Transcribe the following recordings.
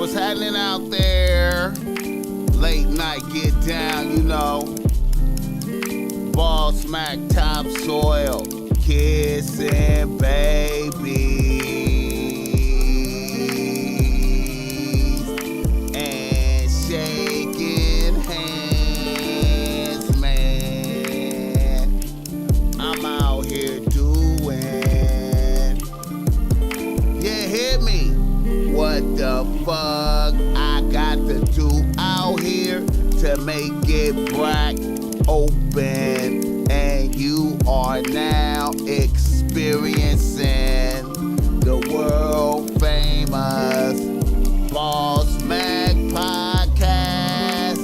what's happening out there? Late night, get down, you know. BossMack, topsoil, kissing babies and shaking hands, man. I'm out here doing, yeah, hit me. What the fuck I got to do out here to make it black open? And you are now experiencing the world famous BossMack podcast.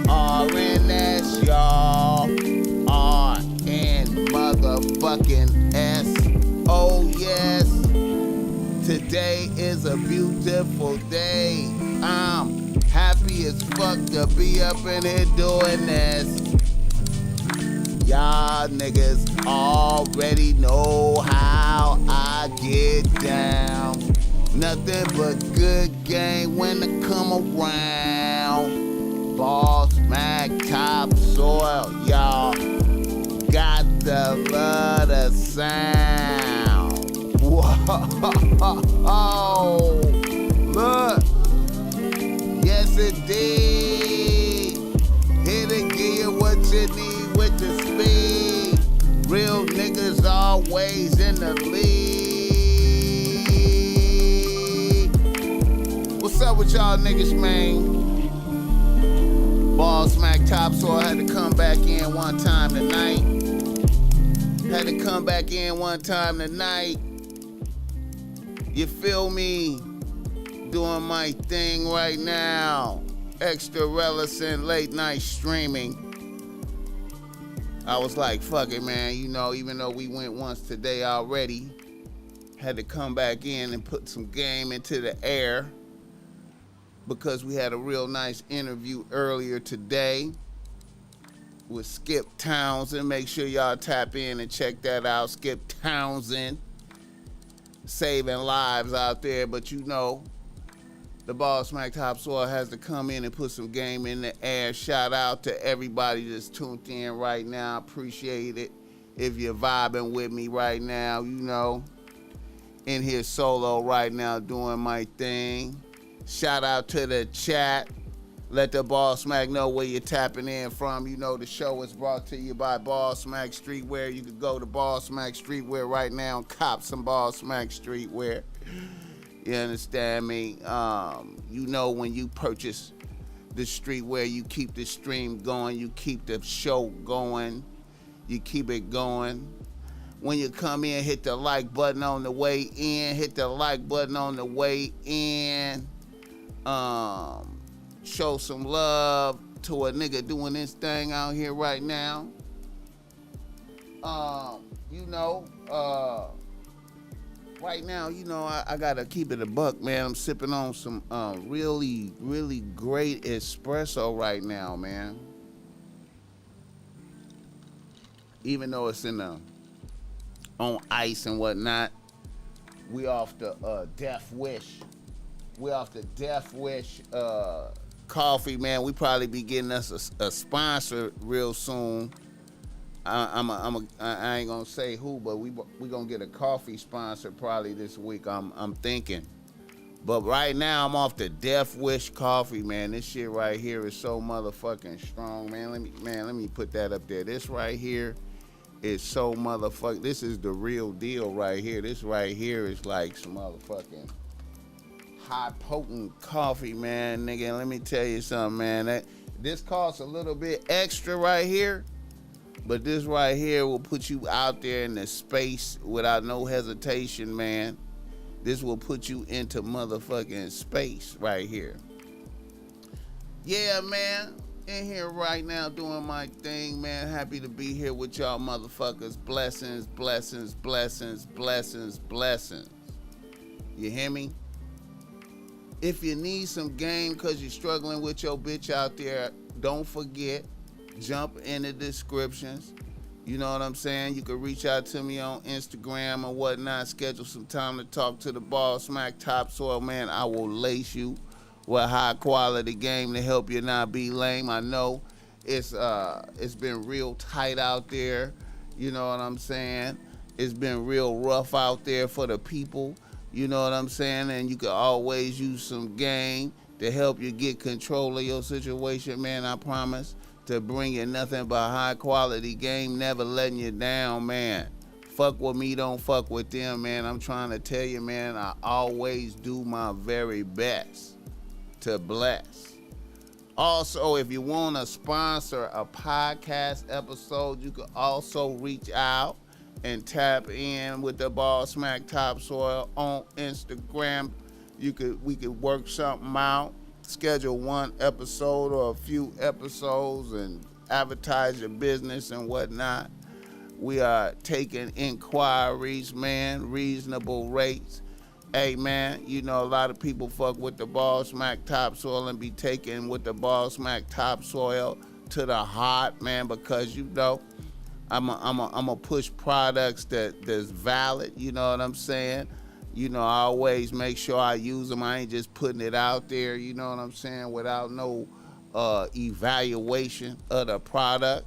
RNS, y'all. RN motherfucking S. Oh yes. Today is a beautiful day. I'm happy as fuck to be up in here doing this. Y'all niggas already know how I get down. Nothing but good game when it come around. BossMack, topsoil, y'all. Got the love the sound. Whoa, look, yes indeed. Here to give you what you need with the speed. Real niggas always in the lead. What's up with y'all niggas, man? BossMack topsoil had to come back in one time tonight. You feel me? Doing my thing right now. Extra relevant late night streaming. I was like, fuck it, man. You know, even though we went once today already, had to come back in and put some game into the air because we had a real nice interview earlier today with Skip Townsend. Make sure y'all tap in and check that out. Skip Townsend. Saving lives out there, but you know, the BossMack topsoil has to come in and put some game in the air. Shout out to everybody that's tuned in right now. Appreciate it. If you're vibing with me right now, you know, in here solo right now doing my thing. Shout out to the chat. Let the BossMack know where you're tapping in from. You know, the show is brought to you by BossMack Streetwear. You can go to BossMack Streetwear right now and cop some BossMack Streetwear. You understand me? You know, when you purchase the streetwear, you keep the stream going. You keep the show going. You keep it going. When you come in, hit the like button on the way in. Hit the like button on the way in. Show some love to a nigga doing this thing out here right now. You know, right now, you know, I gotta keep it a buck, man. I'm sipping on some really, really great espresso right now, man. Even though it's on ice and whatnot, we off the Death Wish. We off the Death Wish coffee, man. We probably be getting us a sponsor real soon. I ain't gonna say who, but we gonna get a coffee sponsor probably this week. I'm thinking, but right now I'm off the Death Wish coffee, man. This shit right here is so motherfucking strong, man. Let me put that up there. This right here is so motherfucking. This is the real deal right here. This right here is like some motherfucking high potent coffee, man, nigga. Let me tell you something, man. This costs a little bit extra right here, but this right here will put you out there in the space without no hesitation, man. This will put you into motherfucking space right here. Yeah, man. In here right now doing my thing, man. Happy to be here with y'all motherfuckers. Blessings, blessings, blessings, blessings, blessings. You hear me? If you need some game because you're struggling with your bitch out there, don't forget, jump in the descriptions. You know what I'm saying? You can reach out to me on Instagram or whatnot. Schedule some time to talk to the BossMack Topsoil, man. I will lace you with high quality game to help you not be lame. I know it's been real tight out there. You know what I'm saying? It's been real rough out there for the people. You know what I'm saying? And you can always use some game to help you get control of your situation, man. I promise to bring you nothing but high quality game, never letting you down, man. Fuck with me, don't fuck with them, man. I'm trying to tell you, man, I always do my very best to bless. Also, if you want to sponsor a podcast episode, you can also reach out and tap in with the BossMack Topsoil on Instagram. We could work something out. Schedule one episode or a few episodes and advertise your business and whatnot. We are taking inquiries, man, reasonable rates. Hey, man, you know, a lot of people fuck with the BossMack Topsoil and be taking with the BossMack Topsoil to the heart, man, because, you know, I'm a push products that's valid, you know what I'm saying? You know, I always make sure I use them. I ain't just putting it out there, you know what I'm saying, without no evaluation of the product.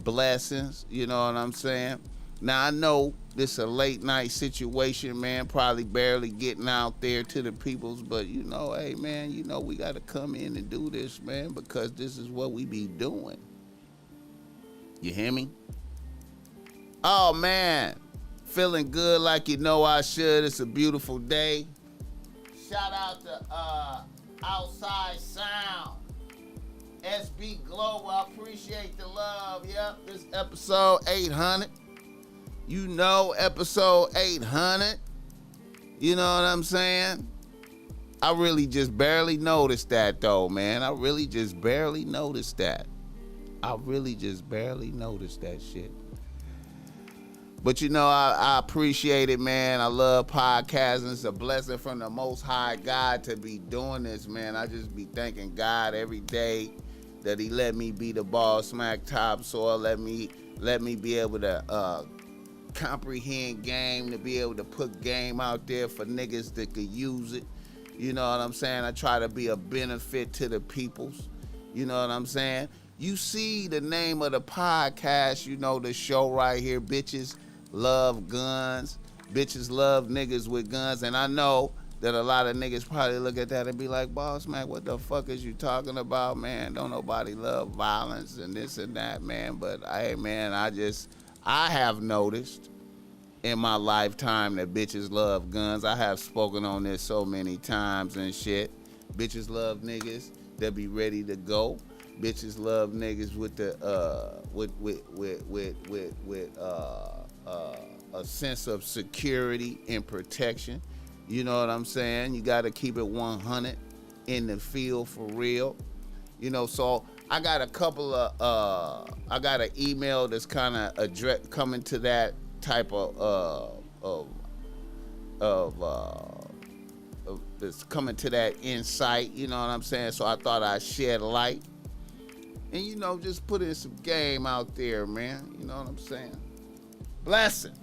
Blessings, you know what I'm saying? Now, I know this is a late night situation, man, probably barely getting out there to the peoples, but, you know, hey, man, you know, we got to come in and do this, man, because this is what we be doing. You hear me? Oh, man. Feeling good like you know I should. It's a beautiful day. Shout out to Outside Sound. SB Global. I appreciate the love. Yep, this episode 800. You know, episode 800. You know what I'm saying? I really just barely noticed that, though, man. I really just barely noticed that. Shit. But, you know, I appreciate it, man. I love podcasting. It's a blessing from the Most High God to be doing this, man. I just be thanking God every day that he let me be the BossMack Topsoil, let me be able to comprehend game, to be able to put game out there for niggas that could use it. You know what I'm saying? I try to be a benefit to the peoples. You know what I'm saying? You see the name of the podcast, you know, the show right here, Bitches Love Guns. Bitches love niggas with guns. And I know that a lot of niggas probably look at that and be like, BossMack, what the fuck is you talking about, man? Don't nobody love violence and this and that, man. But, hey, man, I have noticed in my lifetime that bitches love guns. I have spoken on this so many times and shit. Bitches love niggas that be ready to go. Bitches love niggas with the a sense of security and protection. You know what I'm saying? You got to keep it 100 in the field for real. You know, so I got a couple of I got an email that's kind of coming to that type of that's coming to that insight. You know what I'm saying? So I thought I'd shed light. And, you know, just put in some game out there, man. You know what I'm saying? Blessings.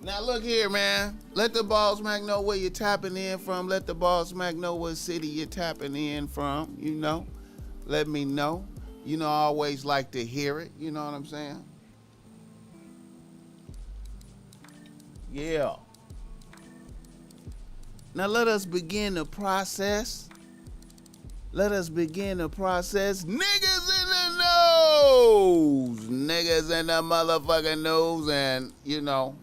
Now, look here, man. Let the BossMack know where you're tapping in from. Let the BossMack know what city you're tapping in from, you know. Let me know. You know, I always like to hear it. You know what I'm saying? Yeah. Now, let us begin the process. Niggas in the news. Niggas in the motherfucking news. And, you know,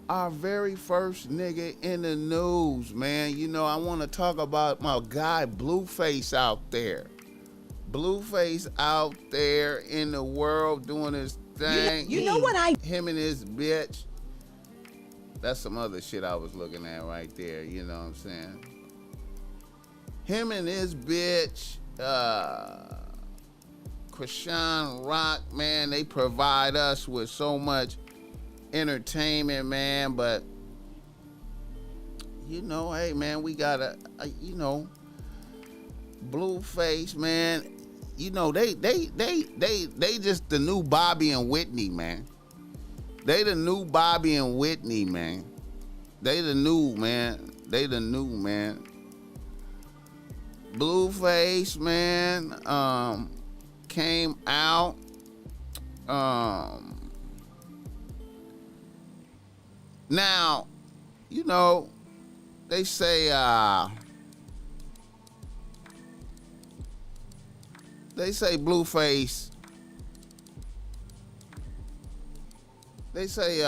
our very first nigga in the news, man. You know, I want to talk about my guy Blueface out there. Blueface out there in the world doing his thing. You know what Him and his bitch. That's some other shit I was looking at right there. You know what I'm saying? Him and his bitch, Krishan Rock, man, they provide us with so much entertainment, man. But, you know, hey, man, we gotta, you know, Blueface, man, you know, they just the new Bobby and Whitney, man. They the new Bobby and Whitney, man. They the new, man. They the new, man. Blueface, man, came out. Now, you know, they say Blueface. They say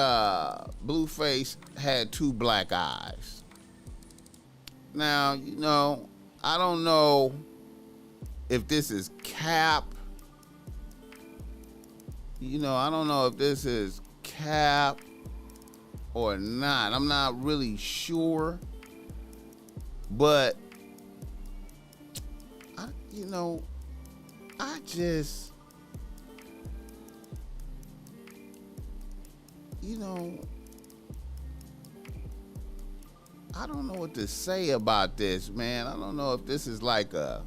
Blueface had two black eyes. Now, you know, I don't know if this is cap. You know, I don't know if this is cap or not. I'm not really sure. But, I just, I don't know what to say about this, man. I don't know if this is like a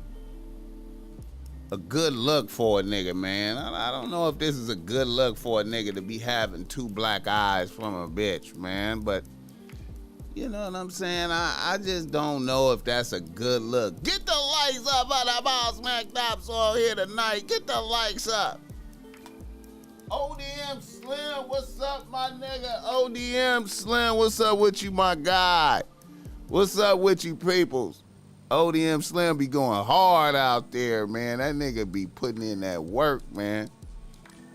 good look for a nigga, man. I don't know if this is a good look for a nigga to be having two black eyes from a bitch, man. But, you know what I'm saying? I just don't know if that's a good look. Get the likes up on the BossMack Tops on here tonight. Get the likes up. ODM Slim, what's up, my nigga? ODM Slim, what's up with you, my guy? What's up with you, peoples? ODM Slim be going hard out there, man. That nigga be putting in that work, man.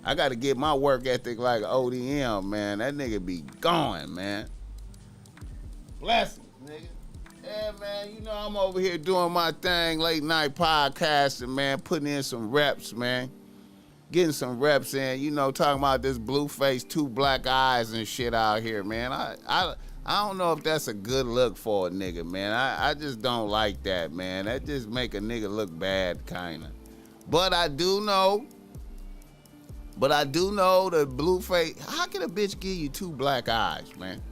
I got to get my work ethic like ODM, man. That nigga be going, man. Blessings, nigga. Yeah, man, you know I'm over here doing my thing, late night podcasting, man, putting in some reps, man. Getting some reps in, you know, talking about this Blueface, two black eyes and shit out here, man. I don't know if that's a good look for a nigga, man. I just don't like that, man. That just make a nigga look bad, kinda. But I do know that Blueface, how can a bitch give you two black eyes, man?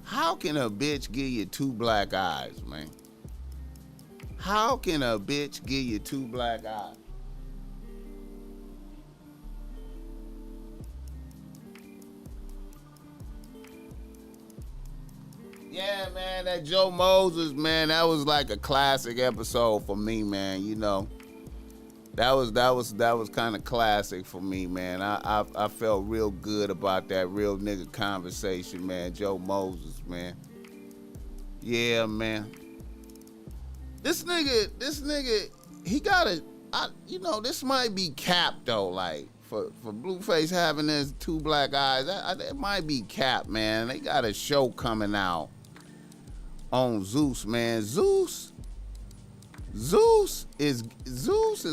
How can a bitch give you two black eyes, man? How can a bitch give you two black eyes? Yeah, man, that Joe Moses, man, that was like a classic episode for me, man. You know, that was kind of classic for me, man. I felt real good about that real nigga conversation, man. Joe Moses, man. Yeah, man. This nigga, he gotta, this might be cap though, like for Blueface having his two black eyes. That might be cap, man. They got a show coming out on Zeus, man. Zeus is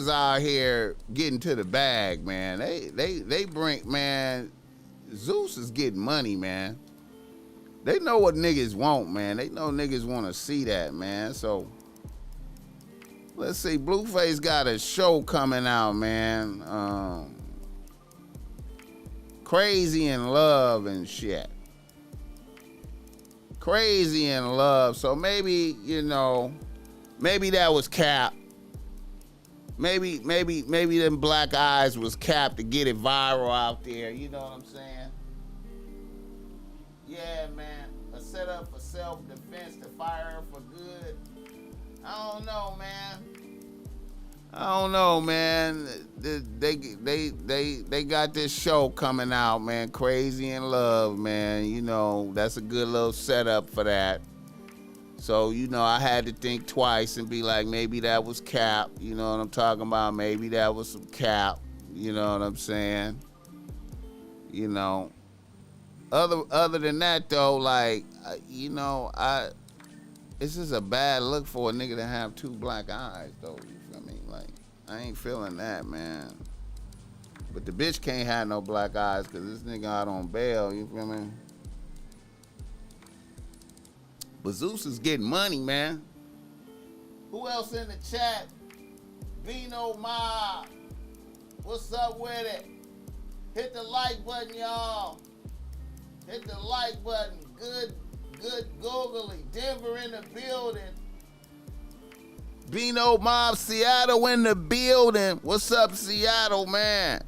out here getting to the bag, man. They bring, man. Zeus is getting money, man. They know what niggas want, man. They know niggas want to see that, man. So let's see. Blueface got a show coming out, man. Crazy in Love and shit. Crazy in Love. So maybe, maybe that was cap. Maybe them black eyes was cap to get it viral out there. You know what I'm saying? Yeah, man. A setup for self-defense to fire her for good. I don't know, man. They got this show coming out, man. Crazy in Love, man. You know, that's a good little setup for that. So, I had to think twice and be like, maybe that was cap. You know what I'm talking about? Maybe that was some cap. You know what I'm saying? Other than that, though, like, it's just a bad look for a nigga to have two black eyes, though. You feel me? Like, I ain't feeling that, man. But the bitch can't have no black eyes because this nigga out on bail. You feel me? But Zeus is getting money, man. Who else in the chat? Vino Mob. What's up with it? Hit the like button, y'all. Hit the like button. Good googly. Denver in the building. Bino Mob Seattle in the building. What's up, Seattle, man?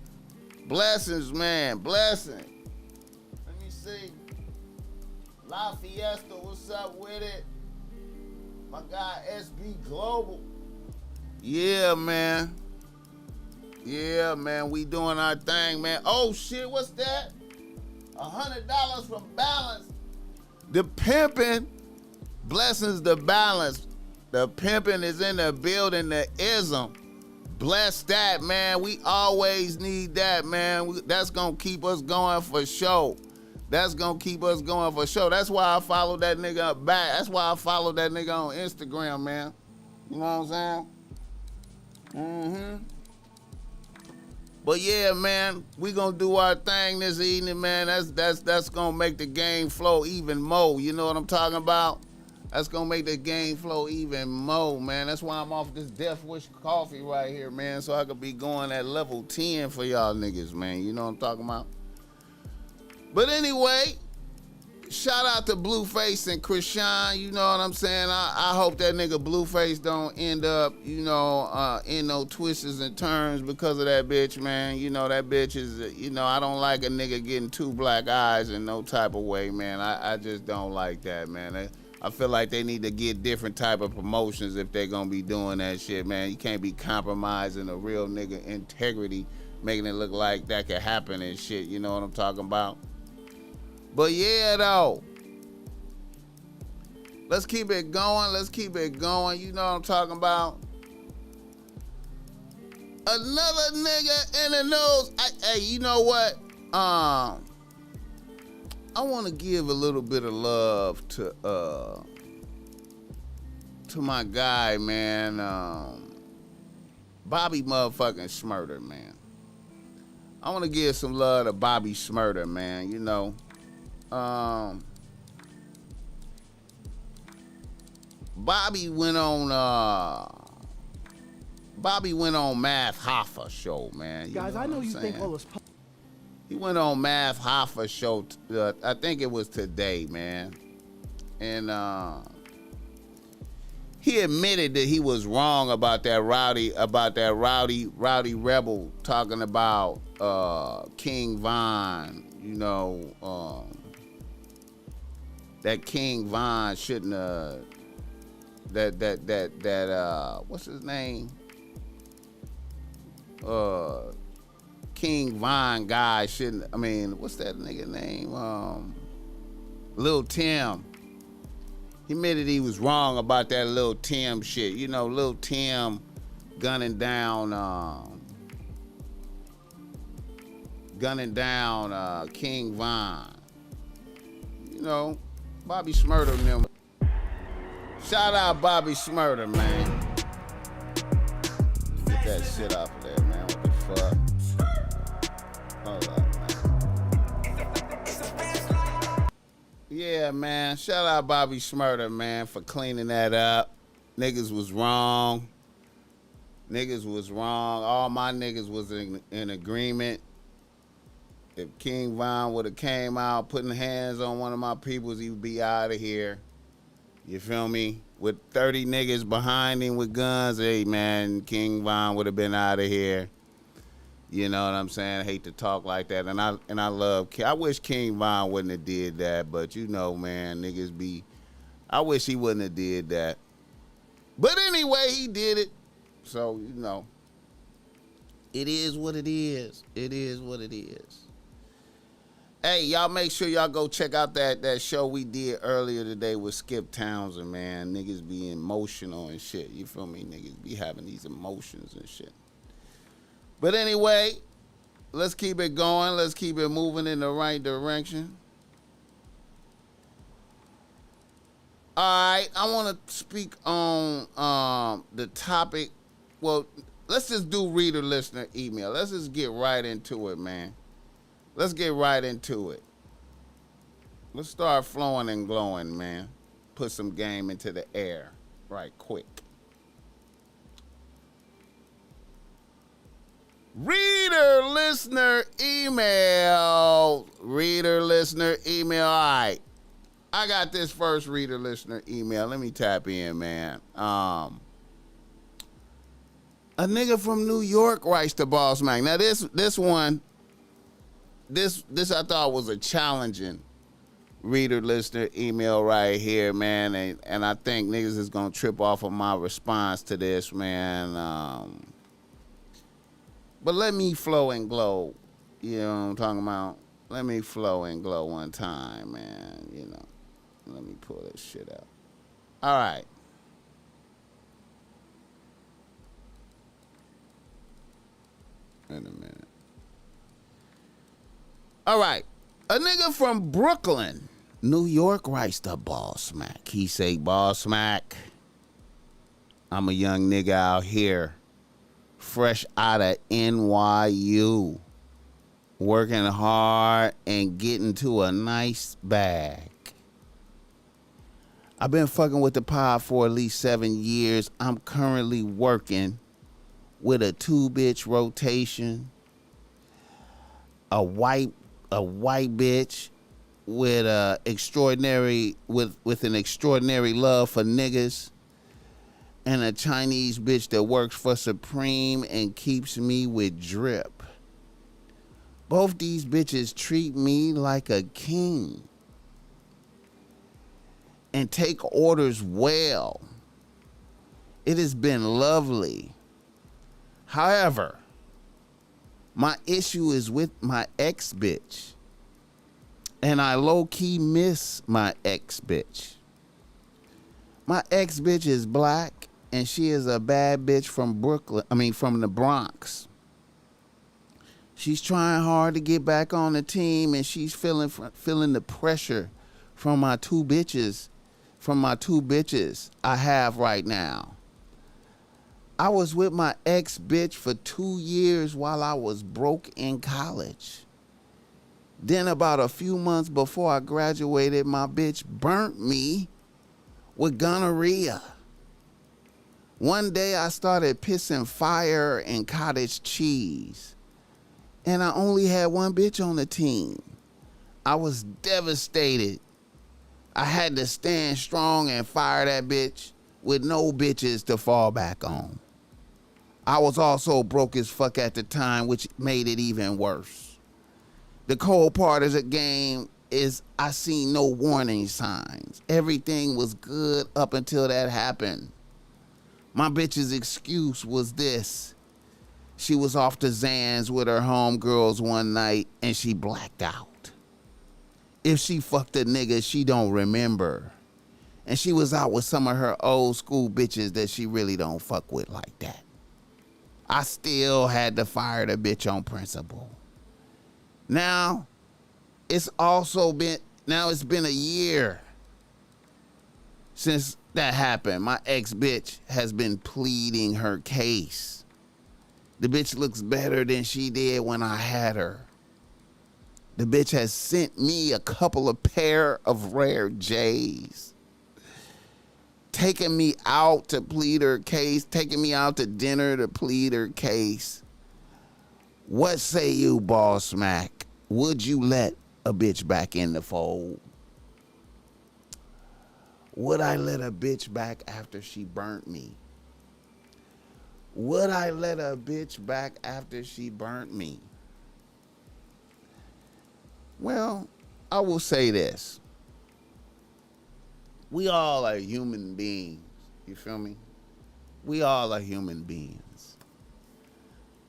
Blessings, man. Blessings. Let me see. La Fiesta, what's up with it? My guy SB Global. Yeah, man. Yeah, man. We doing our thing, man. Oh, shit. What's that? $100 from Balance. The pimping. Blessings to Balance. The pimping is in the building. The ism. Bless that, man. We always need that, man. That's going to keep us going for sure. That's going to keep us going for sure. That's why I follow that nigga back. That's why I follow that nigga on Instagram, man. You know what I'm saying? But yeah, man, we gonna do our thing this evening, man. That's gonna make the game flow even more. You know what I'm talking about? That's gonna make the game flow even more, man. That's why I'm off this Death Wish coffee right here, man, so I could be going at level 10 for y'all niggas, man. You know what I'm talking about? But anyway, shout out to Blueface and Krishan. You know what I'm saying? I hope that nigga Blueface don't end up, you know, in no twists and turns because of that bitch, man. You know, that bitch is, you know, I don't like a nigga getting two black eyes in no type of way, man. I just don't like that, man. I feel like they need to get different type of promotions if they're gonna be doing that shit, man. You can't be compromising a real nigga integrity, making it look like that could happen and shit. You know what I'm talking about? But yeah, though, let's keep it going. Let's keep it going. You know what I'm talking about? Another nigga in the news. Hey, you know what? I want to give a little bit of love to my guy, man. Bobby motherfucking Shmurda, man. I want to give some love to Bobby Shmurda, man. You know. Bobby went on Math Hoffa show, man. Guys, I know you think all this. He went on Math Hoffa show. I think it was today, man, and he admitted that he was wrong about that rowdy rebel talking about King Von. You know, that King Von shouldn't that what's his name? King Von guy shouldn't, I mean, what's that nigga name? Lil Tim. He admitted he was wrong about that Lil Tim shit. You know, Lil Tim gunning down King Von. You know, Bobby Shmurda and them. Shout out Bobby Shmurda, man. Get that shit off of there, man. What the fuck? Hold up, man. Yeah, man. Shout out Bobby Shmurda, man, for cleaning that up. Niggas was wrong. All my niggas was in agreement. If King Von would have came out putting hands on one of my peoples, he would be out of here. You feel me? With 30 niggas behind him with guns, hey, man, King Von would have been out of here. You know what I'm saying? I hate to talk like that. And I love, I wish King Von wouldn't have did that. But you know, man, niggas be, I wish he wouldn't have did that. But anyway, he did it. So, you know, it is what it is. It is what it is. Hey, y'all make sure y'all go check out that show we did earlier today with Skip Townsend, man. Niggas be emotional and shit. You feel me? Niggas be having these emotions and shit. But anyway, let's keep it going. Let's keep it moving in the right direction. All right, I want to speak on the topic. Well, let's just do reader listener email. Let's just get right into it, man. Let's get right into it. Let's start flowing and glowing, man. Put some game into the air right quick. Reader listener email. Reader listener email. All right. I got this first reader listener email. Let me tap in, man. A nigga from New York writes to BossMack. Now this one, this I thought was a challenging reader listener email right here, man, and I think niggas is gonna trip off of my response to this, man. But let me flow and glow. You know what I'm talking about? Let me flow and glow one time, man. You know, let me pull this shit out. All right. Wait a minute. All right. A nigga from Brooklyn, New York writes to BossMack. He say, BossMack, I'm a young nigga out here, fresh out of NYU, working hard and getting to a nice bag. I've been fucking with the pod for at least 7 years. I'm currently working with a 2-bitch rotation, a white bitch with an extraordinary love for niggas, and a Chinese bitch that works for Supreme and keeps me with drip. Both these bitches treat me like a king and take orders well. It has been lovely. However, my issue is with my ex-bitch, and I low-key miss my ex-bitch. My ex-bitch is black, and she is a bad bitch from from the Bronx. She's trying hard to get back on the team, and she's feeling the pressure from my two bitches I have right now. I was with my ex-bitch for 2 years while I was broke in college. Then about a few months before I graduated, my bitch burnt me with gonorrhea. One day I started pissing fire and cottage cheese, and I only had one bitch on the team. I was devastated. I had to stand strong and fire that bitch with no bitches to fall back on. I was also broke as fuck at the time, which made it even worse. The cold part of the game is I seen no warning signs. Everything was good up until that happened. My bitch's excuse was this. She was off to Zans with her homegirls one night and she blacked out. If she fucked a nigga, she don't remember. And she was out with some of her old school bitches that she really don't fuck with like that. I still had to fire the bitch on principle. Now, it's been a year since that happened. My ex-bitch has been pleading her case. The bitch looks better than she did when I had her. The bitch has sent me a couple of pair of rare J's. Taking me out to plead her case, taking me out to dinner to plead her case. What say you, BossMack? Would you let a bitch back in the fold? Would I let a bitch back after she burnt me? Would I let a bitch back after she burnt me? Well, I will say this. We all are human beings. You feel me? We all are human beings.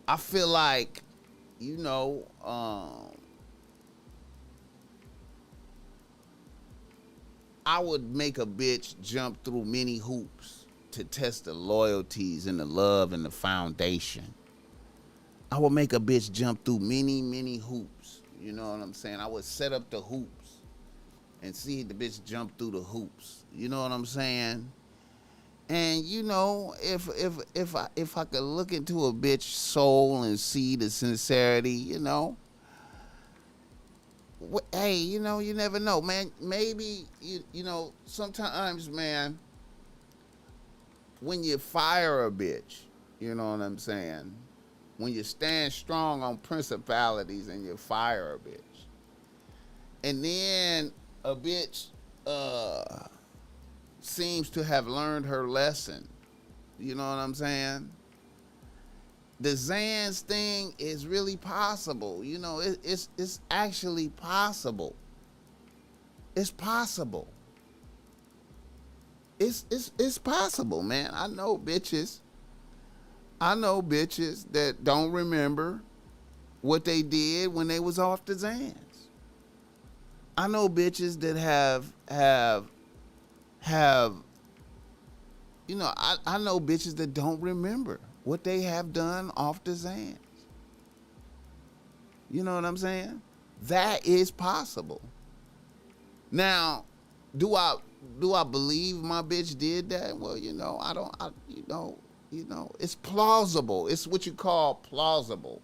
I feel like, I would make a bitch jump through many hoops to test the loyalties and the love and the foundation. I would make a bitch jump through many, many hoops. You know what I'm saying? I would set up the hoops and see the bitch jump through the hoops. You know what I'm saying? And if I could look into a bitch's soul and see the sincerity, hey, you never know, man. Maybe sometimes, man, when you fire a bitch, you know what I'm saying? When you stand strong on principalities and you fire a bitch, and then a bitch seems to have learned her lesson. You know what I'm saying? the Zans thing is really possible. You know, it's actually possible. It's possible. It's possible, man. I know bitches. I know bitches that don't remember what they did when they was off the Zans. I know bitches that have you know, I know bitches that don't remember what they have done off the Zans. You know what I'm saying? That is possible. Now, do I believe my bitch did that? Well, you know, it's plausible. It's what you call plausible.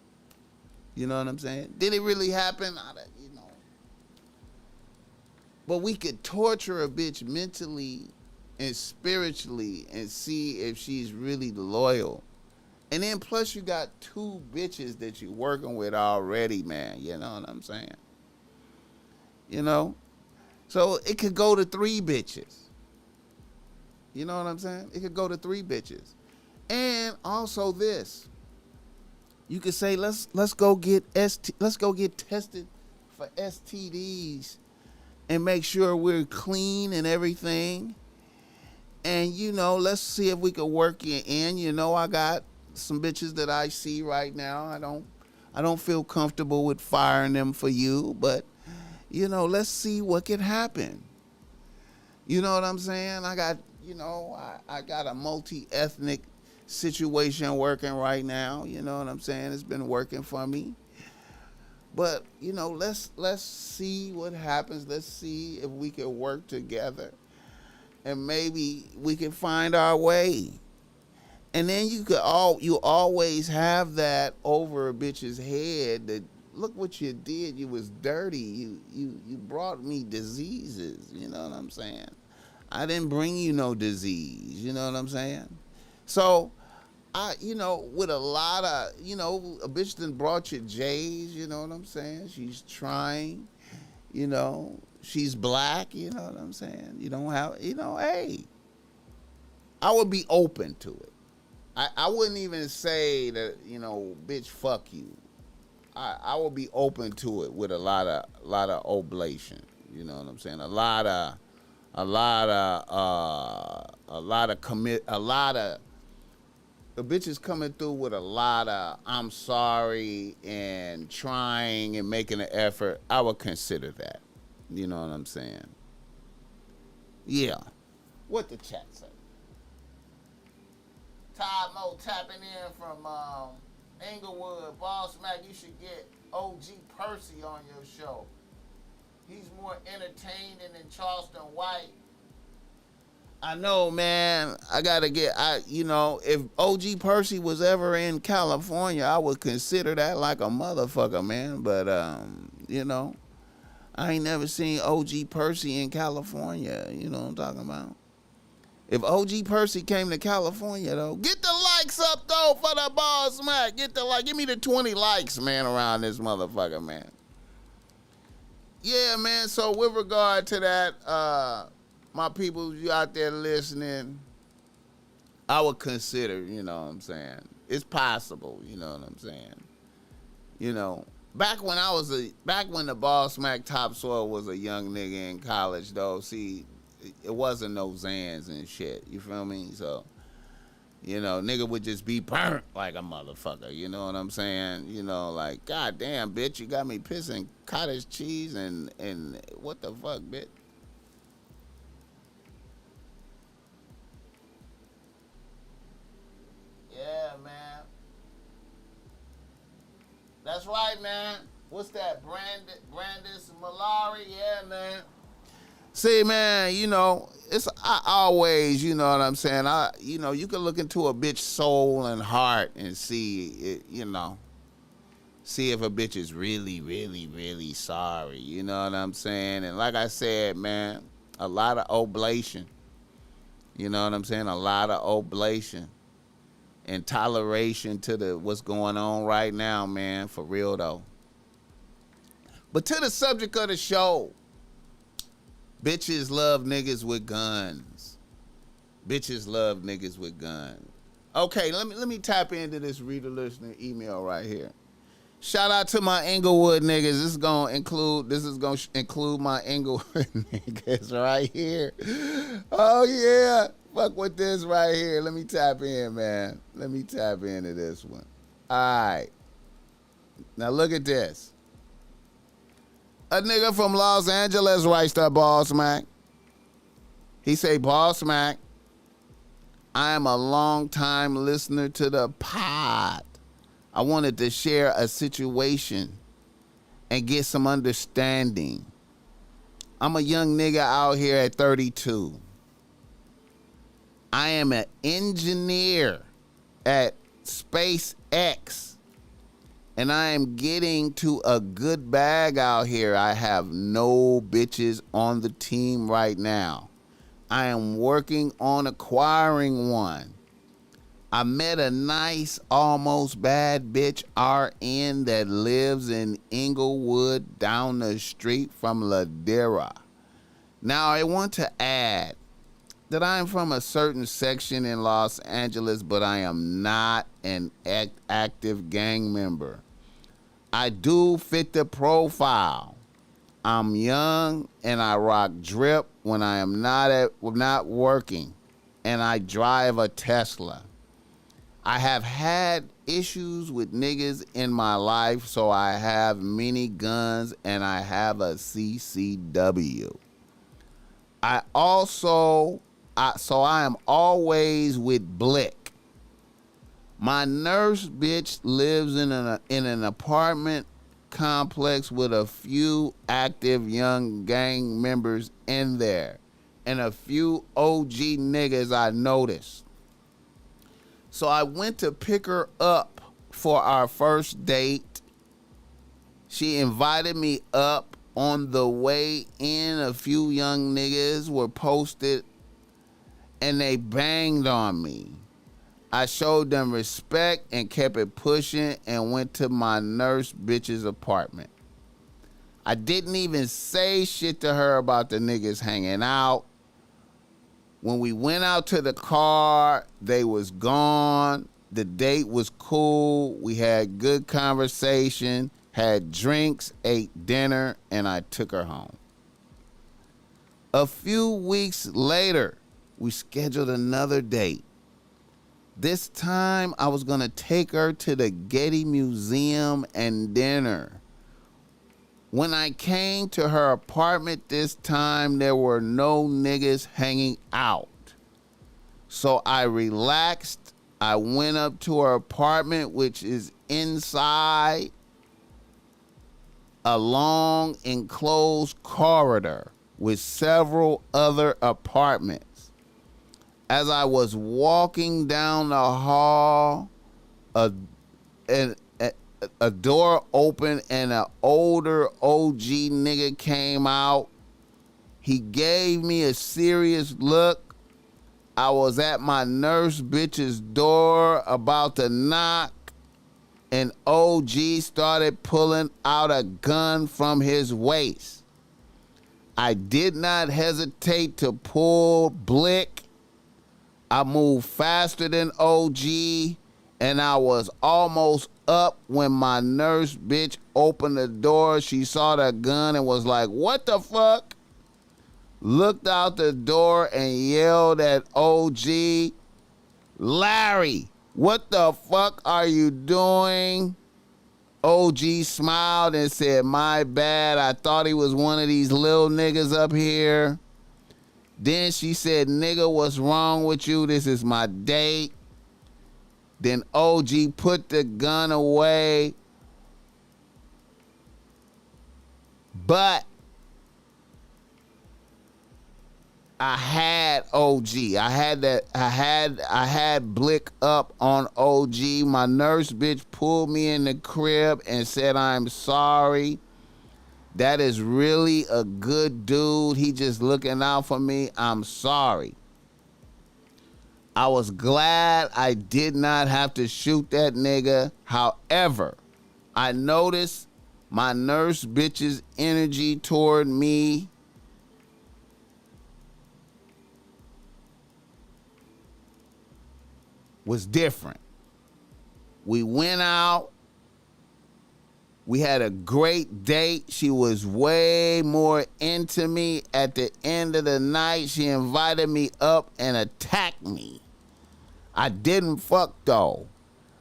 You know what I'm saying? Did it really happen? You know. But we could torture a bitch mentally and spiritually and see if she's really loyal. And then plus you got 2 bitches that you're working with already, man. You know what I'm saying? You know? So it could go to 3 bitches. You know what I'm saying? It could go to 3 bitches. And also this. You could say let's go get tested for STDs and make sure we're clean and everything. And you know, let's see if we could work it in. You know, I got some bitches that I see right now. I don't feel comfortable with firing them for you, but you know, let's see what can happen. You know what I'm saying? I got a multi-ethnic situation working right now. You know what I'm saying? It's been working for me. But, you know, let's see what happens. Let's see if we can work together. And maybe we can find our way. And then you always have that over a bitch's head that, look what you did. You was dirty. You brought me diseases. You know what I'm saying? I didn't bring you no disease. You know what I'm saying? So, with a lot of, a bitch done brought you J's. You know what I'm saying? She's trying. She's black. You know what I'm saying? You don't have, hey, I would be open to it. I wouldn't even say that, bitch, fuck you. I would be open to it with a lot of oblation. You know what I'm saying? A lot of the bitches coming through with a lot of I'm sorry and trying and making an effort. I would consider that. You know what I'm saying? Yeah. What the chat say? Todd Mo tapping in from Englewood. BossMack, you should get OG Percy on your show. He's more entertaining than Charleston White. I know, man. If OG Percy was ever in California, I would consider that like a motherfucker, man. But, I ain't never seen OG Percy in California. You know what I'm talking about? If OG Percy came to California, though, get the likes up, though, for the BossMack. Give me the 20 likes, man, around this motherfucker, man. Yeah, man, so with regard to that, my people, you out there listening, I would consider, you know what I'm saying? It's possible, you know what I'm saying? Back when the BossMack Topsoil was a young nigga in college, though, see, it wasn't no Zans and shit, you feel me? So, nigga would just be burnt like a motherfucker, you know what I'm saying? Like, goddamn, bitch, you got me pissing cottage cheese and what the fuck, bitch? Yeah, man. That's right, man. What's that? Brandis Malari? Yeah, man. See, man, I always, you know what I'm saying? You can look into a bitch's soul and heart and see it, see if a bitch is really, really, really sorry. You know what I'm saying? And like I said, man, a lot of oblation. You know what I'm saying? A lot of oblation and toleration to what's going on right now, man, for real though. But to the subject of the show, bitches love niggas with guns. Bitches love niggas with guns. Okay, let me tap into this reader listener email right here. Shout out to my Inglewood niggas. This is gonna include my Inglewood niggas right here. Oh yeah, fuck with this right here. Let me tap in, man. Let me tap into this one. All right, now look at this. A nigga from Los Angeles writes to BossMack. He say, BossMack, I am a long time listener to the pod. I wanted to share a situation and get some understanding. I'm a young nigga out here at 32. I am an engineer at SpaceX, and I am getting to a good bag out here. I have no bitches on the team right now. I am working on acquiring one. I met a nice, almost bad bitch RN that lives in Inglewood down the street from Ladera. Now, I want to add that I am from a certain section in Los Angeles, but I am not an active gang member. I do fit the profile. I'm young and I rock drip when I am not working, and I drive a Tesla. I have had issues with niggas in my life, so I have many guns and I have a CCW. I am always with Blick. My nurse bitch lives in an apartment complex with a few active young gang members in there and a few OG niggas I noticed. So I went to pick her up for our first date. She invited me up. On the way in, a few young niggas were posted and they banged on me. I showed them respect and kept it pushing and went to my nurse bitch's apartment. I didn't even say shit to her about the niggas hanging out. When we went out to the car, they was gone. The date was cool. We had good conversation, had drinks, ate dinner, and I took her home. A few weeks later, we scheduled another date. This time, I was gonna take her to the Getty Museum and dinner. When I came to her apartment this time, there were no niggas hanging out. So I relaxed. I went up to her apartment, which is inside a long enclosed corridor with several other apartments. As I was walking down the hall, a door opened and an older OG nigga came out. He gave me a serious look. I was at my nurse bitch's door about to knock, and OG started pulling out a gun from his waist. I did not hesitate to pull Blick. I moved faster than OG, and I was almost up when my nurse bitch opened the door. She saw the gun and was like, "What the fuck?" Looked out the door and yelled at OG, "Larry, what the fuck are you doing?" OG smiled and said, "My bad, I thought he was one of these little niggas up here." Then she said, "Nigga, what's wrong with you? This is my date." Then OG put the gun away. But I had OG. I had Blick up on OG. My nurse bitch pulled me in the crib and said, "I'm sorry. That is really a good dude. He just looking out for me. I'm sorry." I was glad I did not have to shoot that nigga. However, I noticed my nurse bitch's energy toward me was different. We went out. We had a great date. She was way more into me. At the end of the night, she invited me up and attacked me. I didn't fuck though.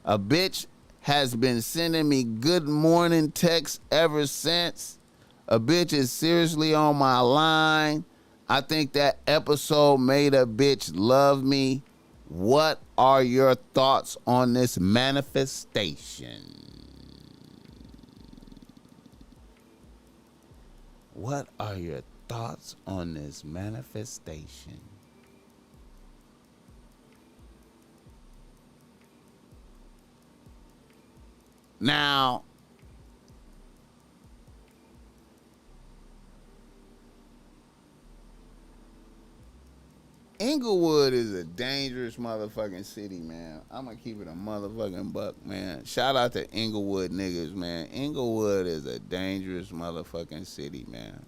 A bitch has been sending me good morning texts ever since. A bitch is seriously on my line. I think that episode made a bitch love me. What are your thoughts on this manifestation? What are your thoughts on this manifestation? Now, Inglewood is a dangerous motherfucking city, man. I'm gonna keep it a motherfucking buck, man. Shout out to Inglewood niggas, man. Inglewood is a dangerous motherfucking city, man.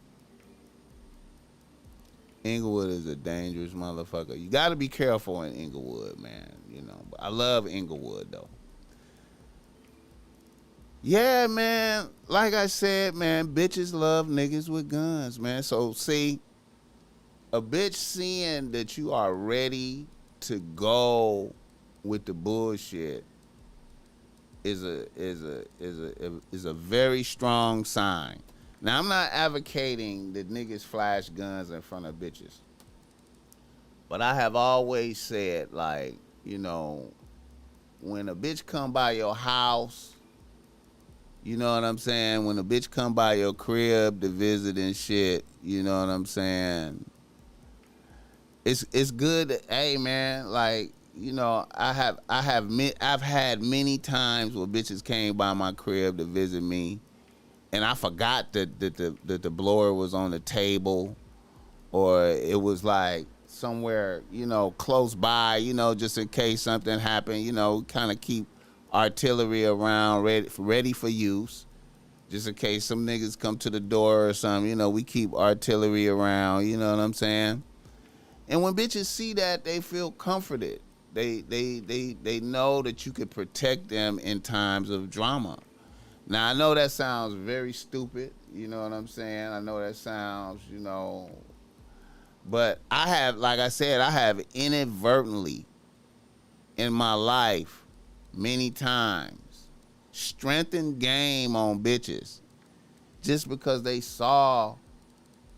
Inglewood is a dangerous motherfucker. You gotta be careful in Inglewood, man. You know, but I love Inglewood though. Yeah, man. Like I said, man, bitches love niggas with guns, man. So see, a bitch seeing that you are ready to go with the bullshit is a very strong sign. Now, I'm not advocating that niggas flash guns in front of bitches, but I have always said, like, you know, when a bitch come by your house, you know what I'm saying? When a bitch come by your crib to visit and shit, you know what I'm saying? It's good. Hey man, like, you know, I've had many times where bitches came by my crib to visit me, and I forgot that the blower was on the table, or it was like somewhere, you know, close by, you know, just in case something happened. You know, kind of keep artillery around ready for use, just in case some niggas come to the door or something. You know, we keep artillery around. You know what I'm saying? And when bitches see that, they feel comforted. They know that you could protect them in times of drama. Now, I know that sounds very stupid. You know what I'm saying? I know that sounds, you know. But I have, like I said, I have inadvertently in my life many times strengthened game on bitches just because they saw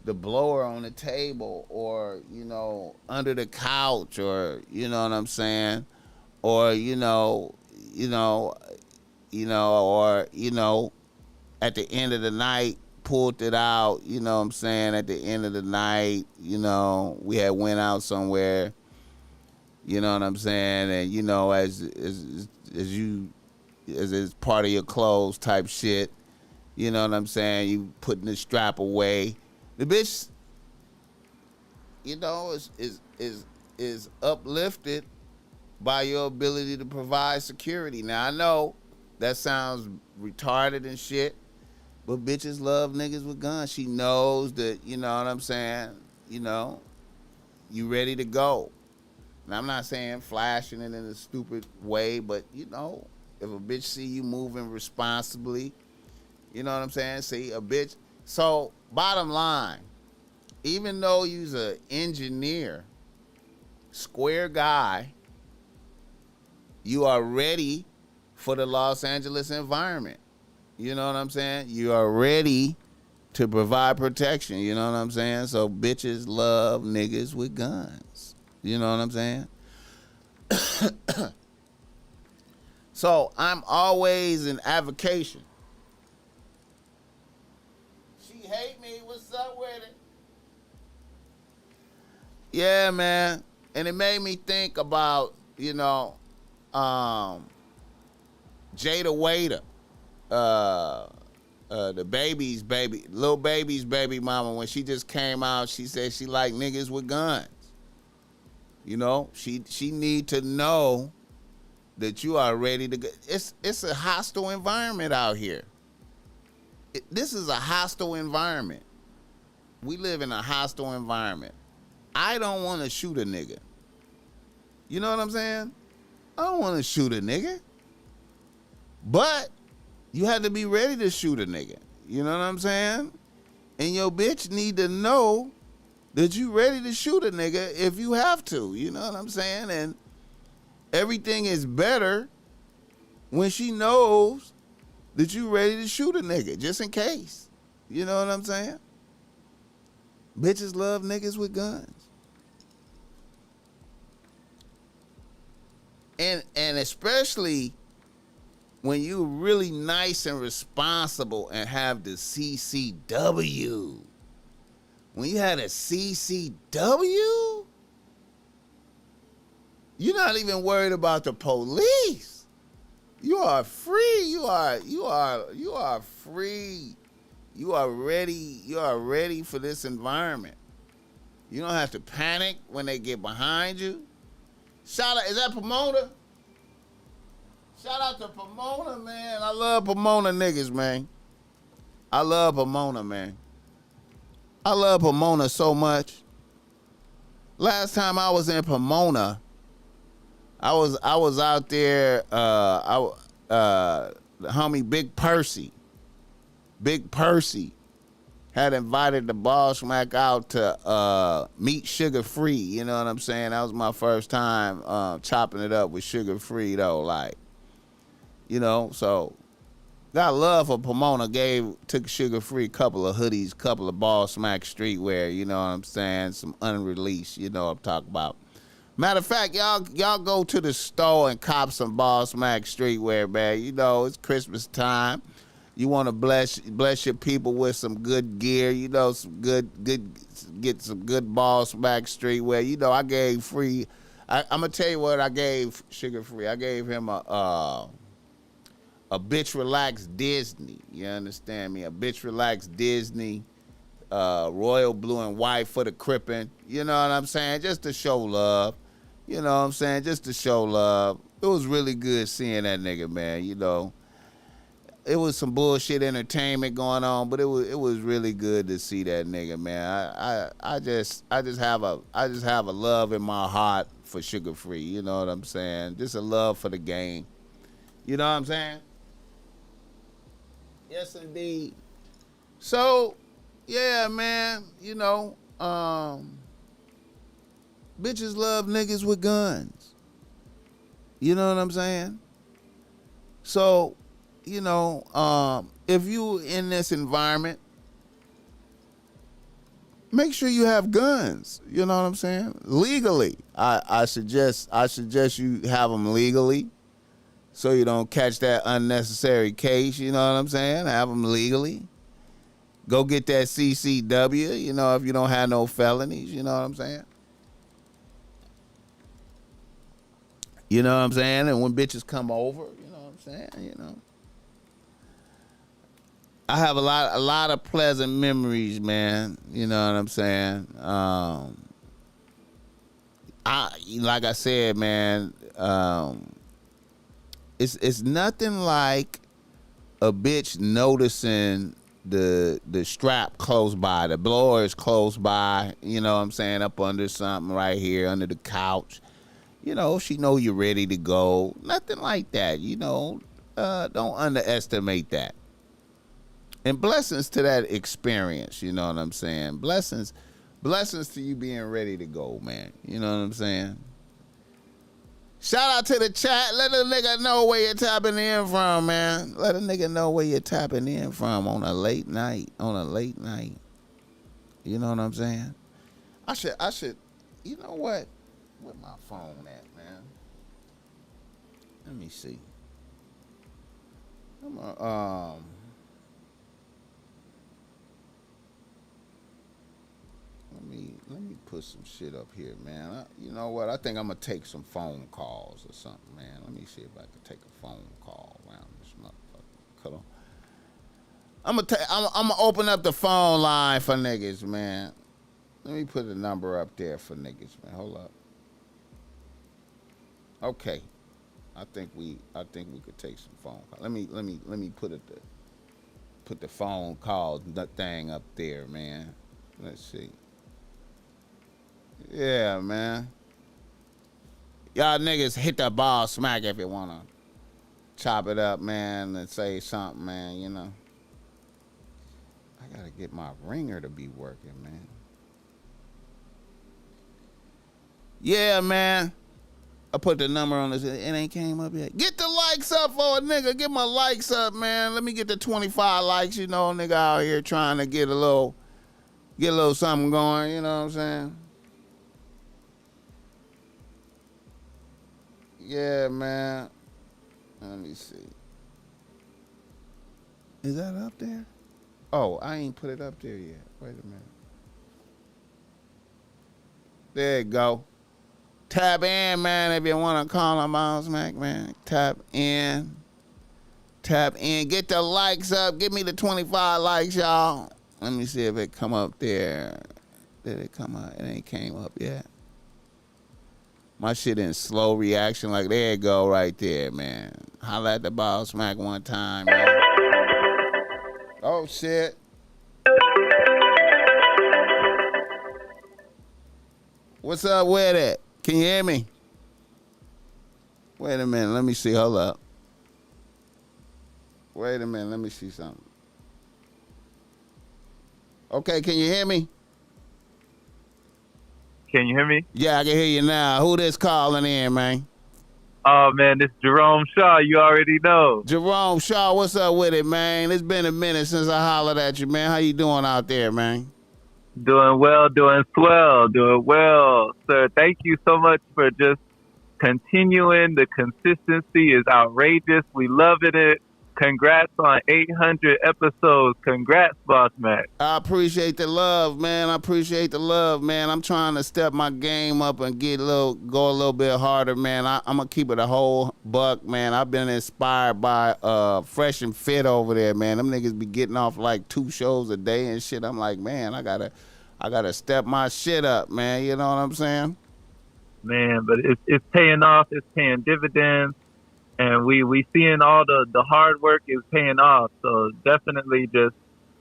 the blower on the table, or, you know, under the couch, or, you know what I'm saying, or, or, at the end of the night, pulled it out, you know what I'm saying, at the end of the night, you know, we had went out somewhere, you know what I'm saying, and, you know, as it's part of your clothes type shit, you know what I'm saying, you putting the strap away. The bitch, you know, is uplifted by your ability to provide security. Now, I know that sounds retarded and shit, but bitches love niggas with guns. She knows that, you know what I'm saying, you know, you ready to go. Now, I'm not saying flashing it in a stupid way, but, you know, if a bitch see you moving responsibly, you know what I'm saying, see a bitch. So, bottom line, even though you's an engineer, square guy, you are ready for the Los Angeles environment. You know what I'm saying? You are ready to provide protection. You know what I'm saying? So bitches love niggas with guns. You know what I'm saying? So I'm always in avocation. Hate me, what's up with it? Yeah, man. And it made me think about, you know, Jada Waiter, the Lil Baby's baby mama. When she just came out, she said she like niggas with guns. You know, she need to know that you are ready to go. It's a hostile environment out here. This is a hostile environment. We live in a hostile environment. I don't want to shoot a nigga. You know what I'm saying? I don't want to shoot a nigga. But you have to be ready to shoot a nigga. You know what I'm saying? And your bitch need to know that you ready to shoot a nigga if you have to. You know what I'm saying? And everything is better when she knows that you ready to shoot a nigga, just in case. You know what I'm saying? Bitches love niggas with guns. And especially when you really nice and responsible and have the CCW. When you had a CCW, you're not even worried about the police. You are free. You are free. You are ready for this environment. You don't have to panic when they get behind you. Shout out, is that Pomona? Shout out to Pomona, man. I love Pomona niggas, man. I love Pomona, man. I love Pomona so much. Last time I was in Pomona, I was out there. The homie Big Percy, had invited the BossMack out to meet Sugar Free. You know what I'm saying? That was my first time chopping it up with Sugar Free, though. Like, you know, so got love for Pomona. Took Sugar Free a couple of hoodies, couple of BossMack streetwear. You know what I'm saying? Some unreleased. You know what I'm talking about. Matter of fact, y'all go to the store and cop some BossMack streetwear, man. You know, it's Christmas time. You want to bless your people with some good gear, you know, get some good BossMack streetwear. You know, I gave Free. I'm gonna tell you what I gave Sugar Free. I gave him a bitch relax Disney. You understand me? A bitch relax Disney, royal blue and white for the crippin'. You know what I'm saying? Just to show love. You know what I'm saying? Just to show love. It was really good seeing that nigga, man. You know. It was some bullshit entertainment going on, but it was really good to see that nigga, man. I just have a love in my heart for Sugar Free. You know what I'm saying? Just a love for the game. You know what I'm saying? Yes, indeed. So, yeah, man. You know, bitches love niggas with guns. You know what I'm saying? So, you know, if you in this environment, make sure you have guns. You know what I'm saying? Legally, I suggest you have them legally, so you don't catch that unnecessary case. You know what I'm saying? Have them legally. Go get that CCW. You know, if you don't have no felonies. You know what I'm saying? You know what I'm saying? And when bitches come over, you know what I'm saying? You know. I have a lot of pleasant memories, man. You know what I'm saying? Like I said, man, it's nothing like a bitch noticing the strap close by, the blower is close by, you know what I'm saying, up under something right here, under the couch. You know, she know you're ready to go. Nothing like that, you know. Don't underestimate that. And blessings to that experience, you know what I'm saying? Blessings to you being ready to go, man. You know what I'm saying? Shout out to the chat. Let a nigga know where you're tapping in from, man. Let a nigga know where you're tapping in from on a late night. You know what I'm saying? I should, you know what? Where my phone at, man? Let me see. Let me put some shit up here, man. You know what? I think I'm gonna take some phone calls or something, man. Let me see if I can take a phone call around this motherfucker. Cut on. I'm gonna open up the phone line for niggas, man. Let me put a number up there for niggas, man. Hold up. Okay. I think we could take some phone calls. Let me put the phone call thing up there, man. Let's see. Yeah, man. Y'all niggas hit the BossMack if you wanna chop it up, man, and say something, man, you know. I gotta get my ringer to be working, man. Yeah, man. I put the number on this. It ain't came up yet. Get the likes up for a nigga. Get my likes up, man. Let me get the 25 likes. You know, nigga out here trying to get a little something going. You know what I'm saying? Yeah, man. Let me see. Is that up there? Oh, I ain't put it up there yet. Wait a minute. There you go. Tap in, man, if you want to call on BossMack, man. Tap in. Tap in. Get the likes up. Give me the 25 likes, y'all. Let me see if it come up there. Did it come up? It ain't came up yet. My shit in slow reaction. Like, there you go right there, man. Holla at the BossMack one time, man. Oh, shit. What's up with it? Can you hear me? Wait a minute. Let me see. Hold up. Wait a minute. Let me see something. Okay, can you hear me? Can you hear me? Yeah, I can hear you now. Who this calling in, man? Oh, man, this is Jerome Shaw. You already know. Jerome Shaw, what's up with it, man? It's been a minute since I hollered at you, man. How you doing out there, man? Doing well, doing swell, doing well. Sir, thank you so much for just continuing. The consistency is outrageous. We loving it. Congrats on 800 episodes. Congrats, BossMack. I appreciate the love, man. I appreciate the love, man. I'm trying to step my game up and go a little bit harder, man. I'm gonna keep it a whole buck, man. I've been inspired by Fresh and Fit over there, man. Them niggas be getting off like 2 shows a day and shit. I'm like, man, I gotta step my shit up, man. You know what I'm saying? Man, but it's paying off. It's paying dividends. And we seeing all the hard work is paying off. So definitely just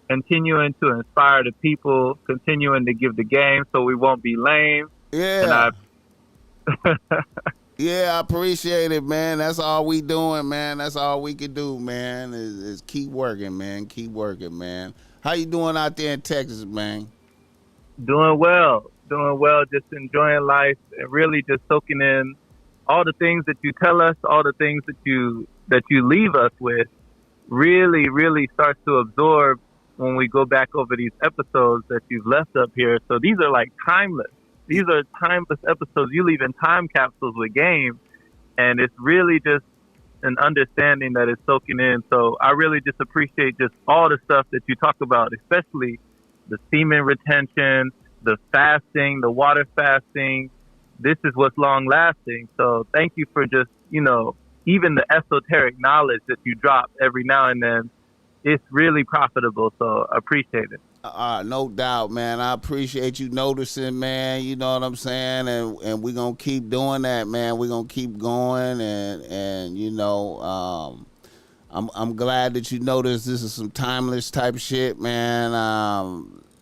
continuing to inspire the people, continuing to give the game so we won't be lame. Yeah. Yeah, I appreciate it, man. That's all we doing, man. That's all we can do, man, is keep working, man. Keep working, man. How you doing out there in Texas, man? Doing well. Just enjoying life and really just soaking in all the things that you tell us, all the things that you leave us with, really starts to absorb when we go back over these episodes that you've left up here. So these are like timeless. These are timeless episodes. You leave in time capsules with game, and it's really just an understanding that is soaking in. So I really just appreciate just all the stuff that you talk about, especially the semen retention, the fasting, the water fasting. This is what's long lasting. So thank you for just, even the esoteric knowledge that you drop every now and then. It's really profitable. So I appreciate it. No doubt, man. I appreciate you noticing, man. You know what I'm saying? And we're going to keep doing that, man. We're going to keep going. And I'm glad that you noticed this is some timeless type shit, man.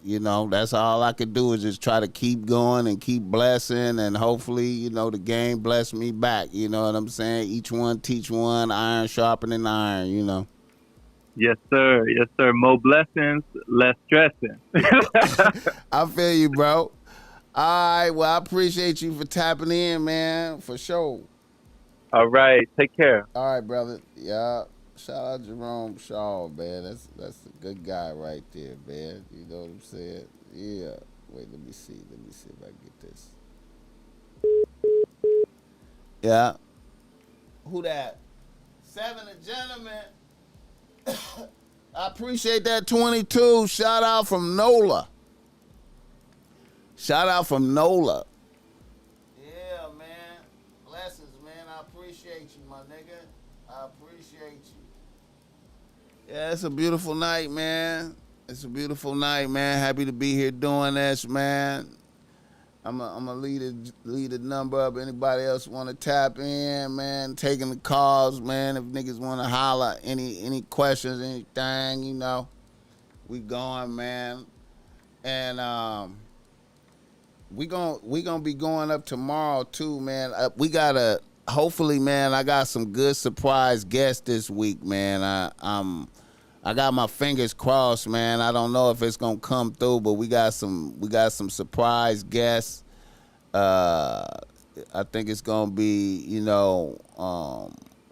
That's all I could do is just try to keep going and keep blessing, and hopefully, the game bless me back. You know what I'm saying? Each one teach one, iron sharpening iron, Yes, sir. Yes, sir. More blessings, less stressing. I feel you, bro. All right. Well, I appreciate you for tapping in, man, for sure. All right. Take care. All right, brother. Yeah. Shout out Jerome Shaw, man. That's a good guy right there, man. You know what I'm saying? Yeah. Wait, let me see if I can get this. Yeah. Who that? 7 a gentleman. I appreciate that 22. Shout out from Nola. Yeah, man. Blessings, man. I appreciate you, my nigga. I appreciate you. Yeah, it's a beautiful night, man. Happy to be here doing this, man. I'm gonna lead the number up. Anybody else want to tap in, man? Taking the calls, man. If niggas want to holler, any questions, anything, we going, man. And we gonna be going up tomorrow too, man. We gotta hopefully, man. I got some good surprise guests this week, man. I got my fingers crossed, man. I don't know if it's gonna come through, but we got some surprise guests. I think it's gonna be,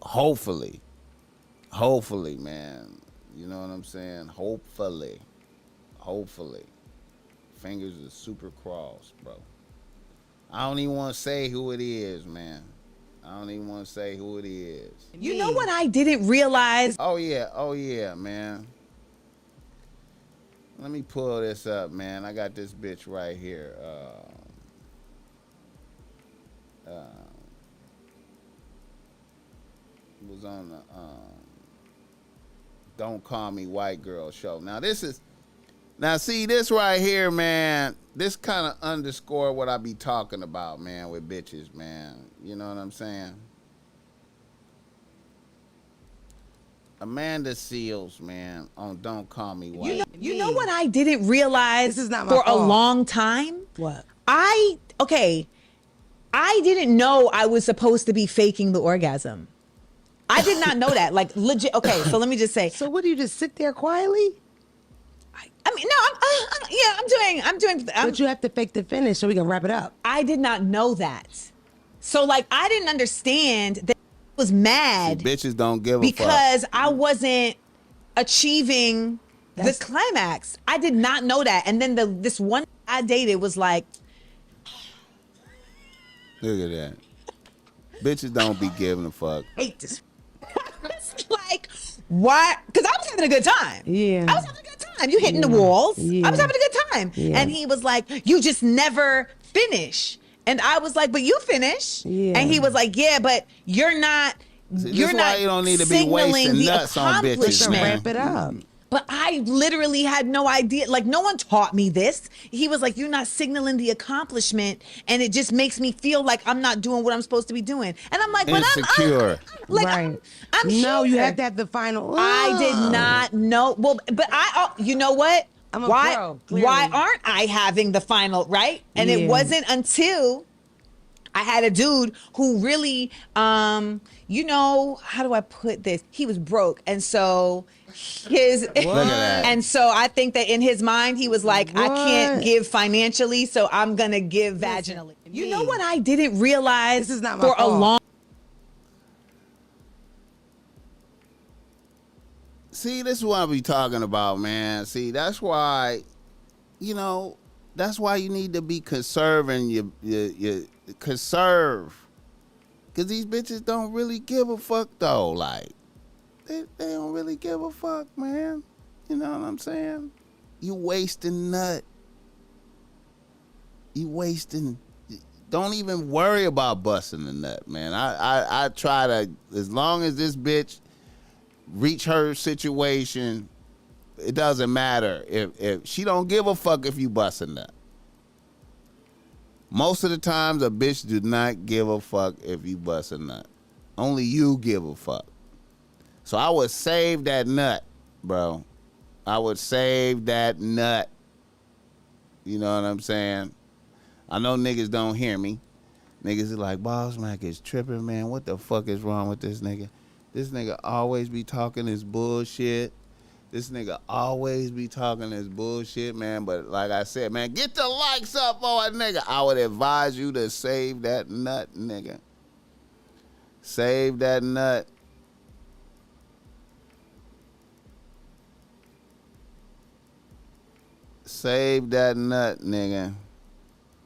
hopefully, man. You know what I'm saying? Hopefully. Fingers are super crossed, bro. I don't even want to say who it is, man. I don't even want to say who it is. You know what I didn't realize? Oh yeah, man. Let me pull this up, man. I got this bitch right here. It was on the Don't Call Me White Girl show. Now see this right here, man. This kind of underscore what I be talking about, man, with bitches, man. You know what I'm saying? Amanda Seals, man, on Don't Call Me White. You know what I didn't realize This is not my for a fault. long time? What? I didn't know I was supposed to be faking the orgasm. I did not know that. Like legit. Okay, so let me just say. So what do you just sit there quietly? I mean, no, I'm doing. But you have to fake the finish so we can wrap it up. I did not know that. So like, I didn't understand that I was mad Bitches don't give a fuck. because I wasn't achieving the climax. I did not know that. And then this one I dated was like, Look at that. Bitches don't be giving a fuck. Hate this. it's like, why? Because I was having a good time. Yeah. I was having a good time. You hitting the walls. Yeah. I was having a good time. Yeah. And he was like, you just never finish. And I was like, but you finish. Yeah. And he was like, yeah, but you're not. You're This not why you don't need to be signaling wasting the nuts on bitches, accomplishment. man. Wrap it up. But I literally had no idea. Like, no one taught me this. He was like, you're not signaling the accomplishment, and it just makes me feel like I'm not doing what I'm supposed to be doing. And I'm like, but Insecure. I'm No, you here. have to have the final. I did not know. Well, but you know what? I'm a why, pro, clearly. why aren't I having the final, right? And it Yeah. wasn't until I had a dude who really, how do I put this? He was broke. And so his, Look at that. and so I think that in his mind, he was like, I can't What? give financially, so I'm going to give vaginally. You know what I didn't realize This is not my for a fault. long See, this is what I be talking about, man. See, that's why, that's why you need to be conserving your conserve. Cause these bitches don't really give a fuck though. Like, they don't really give a fuck, man. You know what I'm saying? You wasting nut. You wasting. Don't even worry about busting the nut, man. I try to, as long as this bitch reach her situation, it doesn't matter if she don't give a fuck if you bust a nut. Most of the times a bitch do not give a fuck if you bust a nut. Only you give a fuck. So I would save that nut, bro. I would save that nut. You know what I'm saying? I know niggas don't hear me. Niggas is like, BossMack is tripping, man. What the fuck is wrong with this nigga? This nigga always be talking his bullshit. This nigga always be talking his bullshit, man. But like I said, man, get the likes up on a nigga. I would advise you to save that nut, nigga. Save that nut. Save that nut, nigga.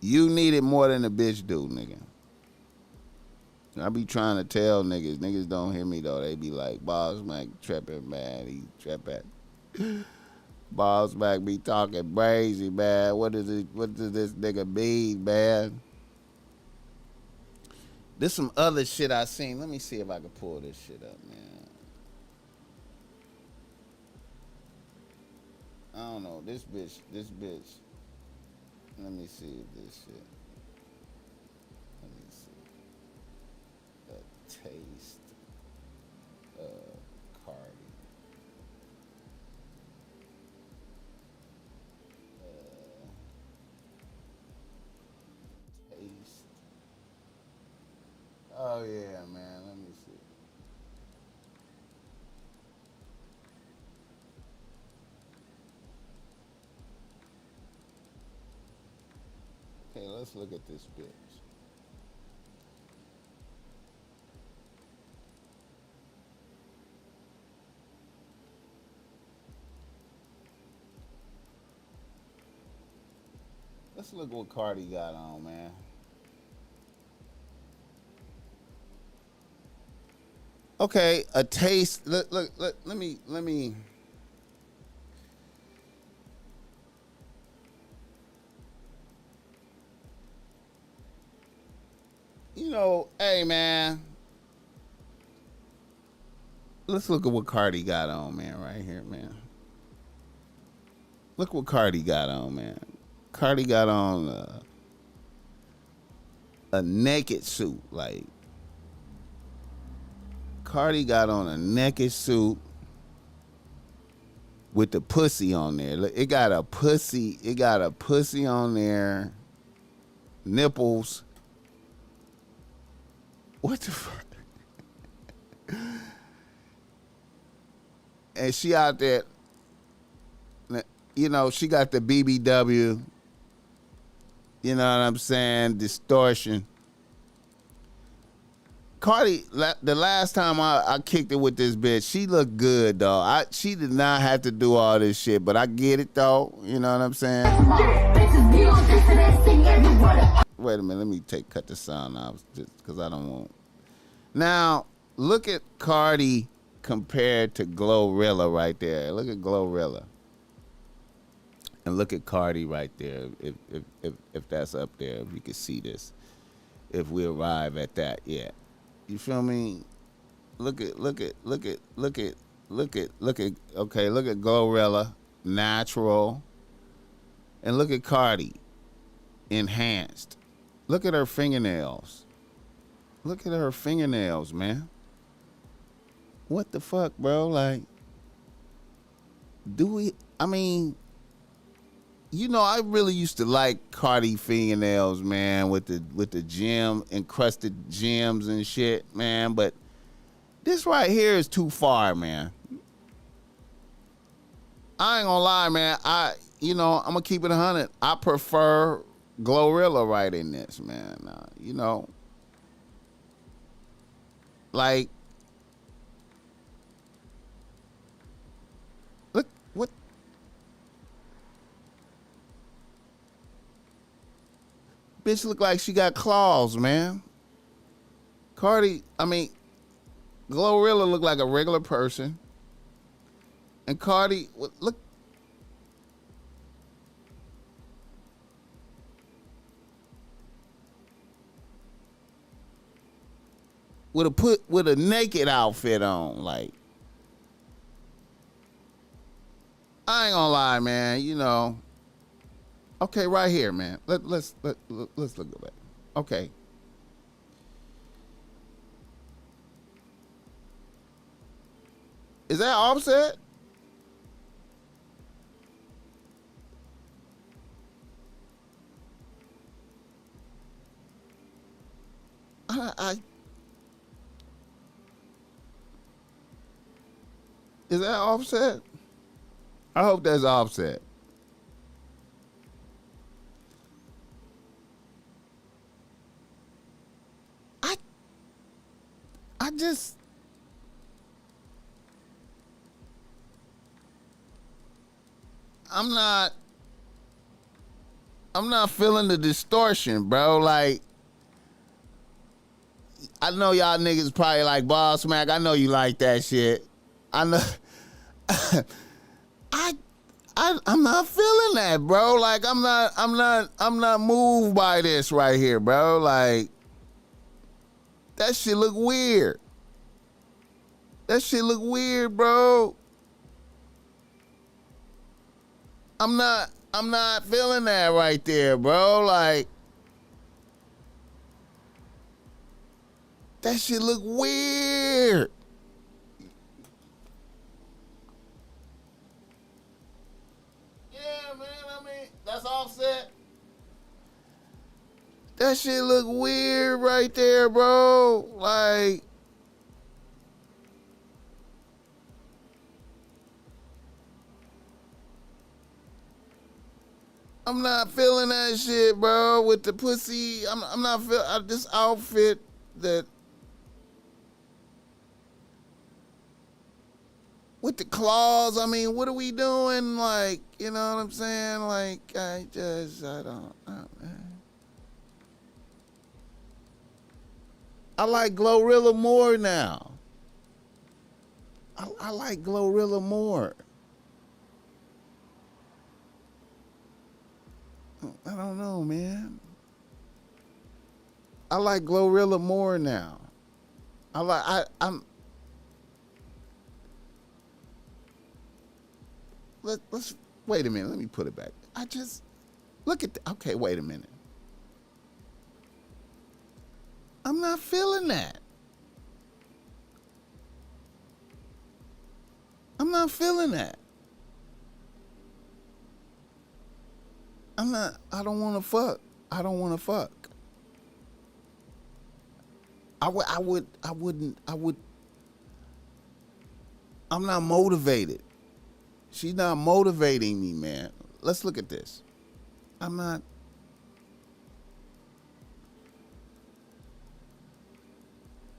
You need it more than a bitch do, nigga. I be trying to tell niggas don't hear me though. They be like, BossMack tripping, man. He tripping. BossMack be talking crazy, man. What does this nigga mean, man? There's some other shit I seen. Let me see if I can pull this shit up, man. I don't know. This bitch. Let me see this shit. Let me see. A taste of Cardi. let's look at this bitch. Let's look what Cardi got on, man. Okay, a taste. Look. Let me. You know, hey man. Let's look at what Cardi got on, man. Right here, man. Look what Cardi got on, man. Cardi got on a naked suit, like. Cardi got on a naked suit with the pussy on there. Look, it got a pussy. It got a pussy on there. Nipples. What the fuck? And she out there. You know, she got the BBW. You know what I'm saying? Distortion. Cardi, the last time I kicked it with this bitch, she looked good, though. She did not have to do all this shit, but I get it, though. You know what I'm saying? Wait a minute, let me cut the sound off, just because I don't want. Now, look at Cardi compared to Glorilla right there. Look at Glorilla. And look at Cardi right there, if that's up there, if you can see this. If we arrive at that, yeah. You feel me? Look at okay, look at Glorilla, natural. And look at Cardi, enhanced. Look at her fingernails. Look at her fingernails, man. What the fuck, bro? Like, you know, I really used to like Cardi fingernails, man, with the gem encrusted gems and shit, man. But this right here is too far, man. I ain't gonna lie, man. I'm gonna keep it 100. I prefer Glorilla right in this, man. You know, like, look what. Bitch look like she got claws, man. Glorilla look like a regular person. And Cardi, look. With a naked outfit on, like. I ain't gonna lie, man, you know. Okay, right here, man. Let's look at that. Okay. Is that Offset? Is that Offset? I hope that's Offset. I'm not feeling the distortion, bro. Like, I know y'all niggas probably like BossMack. I know you like that shit. I know. I'm not feeling that, bro. Like, I'm not moved by this right here, bro. Like, that shit look weird. That shit look weird, bro. I'm not feeling that right there, bro. Like, that shit look weird. Yeah, man, that's Offset. That shit look weird right there, bro. Like, I'm not feeling that shit, bro. With the pussy, I'm not feeling this outfit that with the claws. I mean, what are we doing? Like, you know what I'm saying? Like, I don't. I like Glorilla more now. I like Glorilla more. I don't know, man. I like Glorilla more now. I'm. Let's wait a minute. Let me put it back. I just look at the, okay. Wait a minute. I'm not feeling that. I'm not feeling that. I'm not. I don't want to fuck. I don't want to fuck. I wouldn't. I'm not motivated. She's not motivating me, man. Let's look at this. I'm not.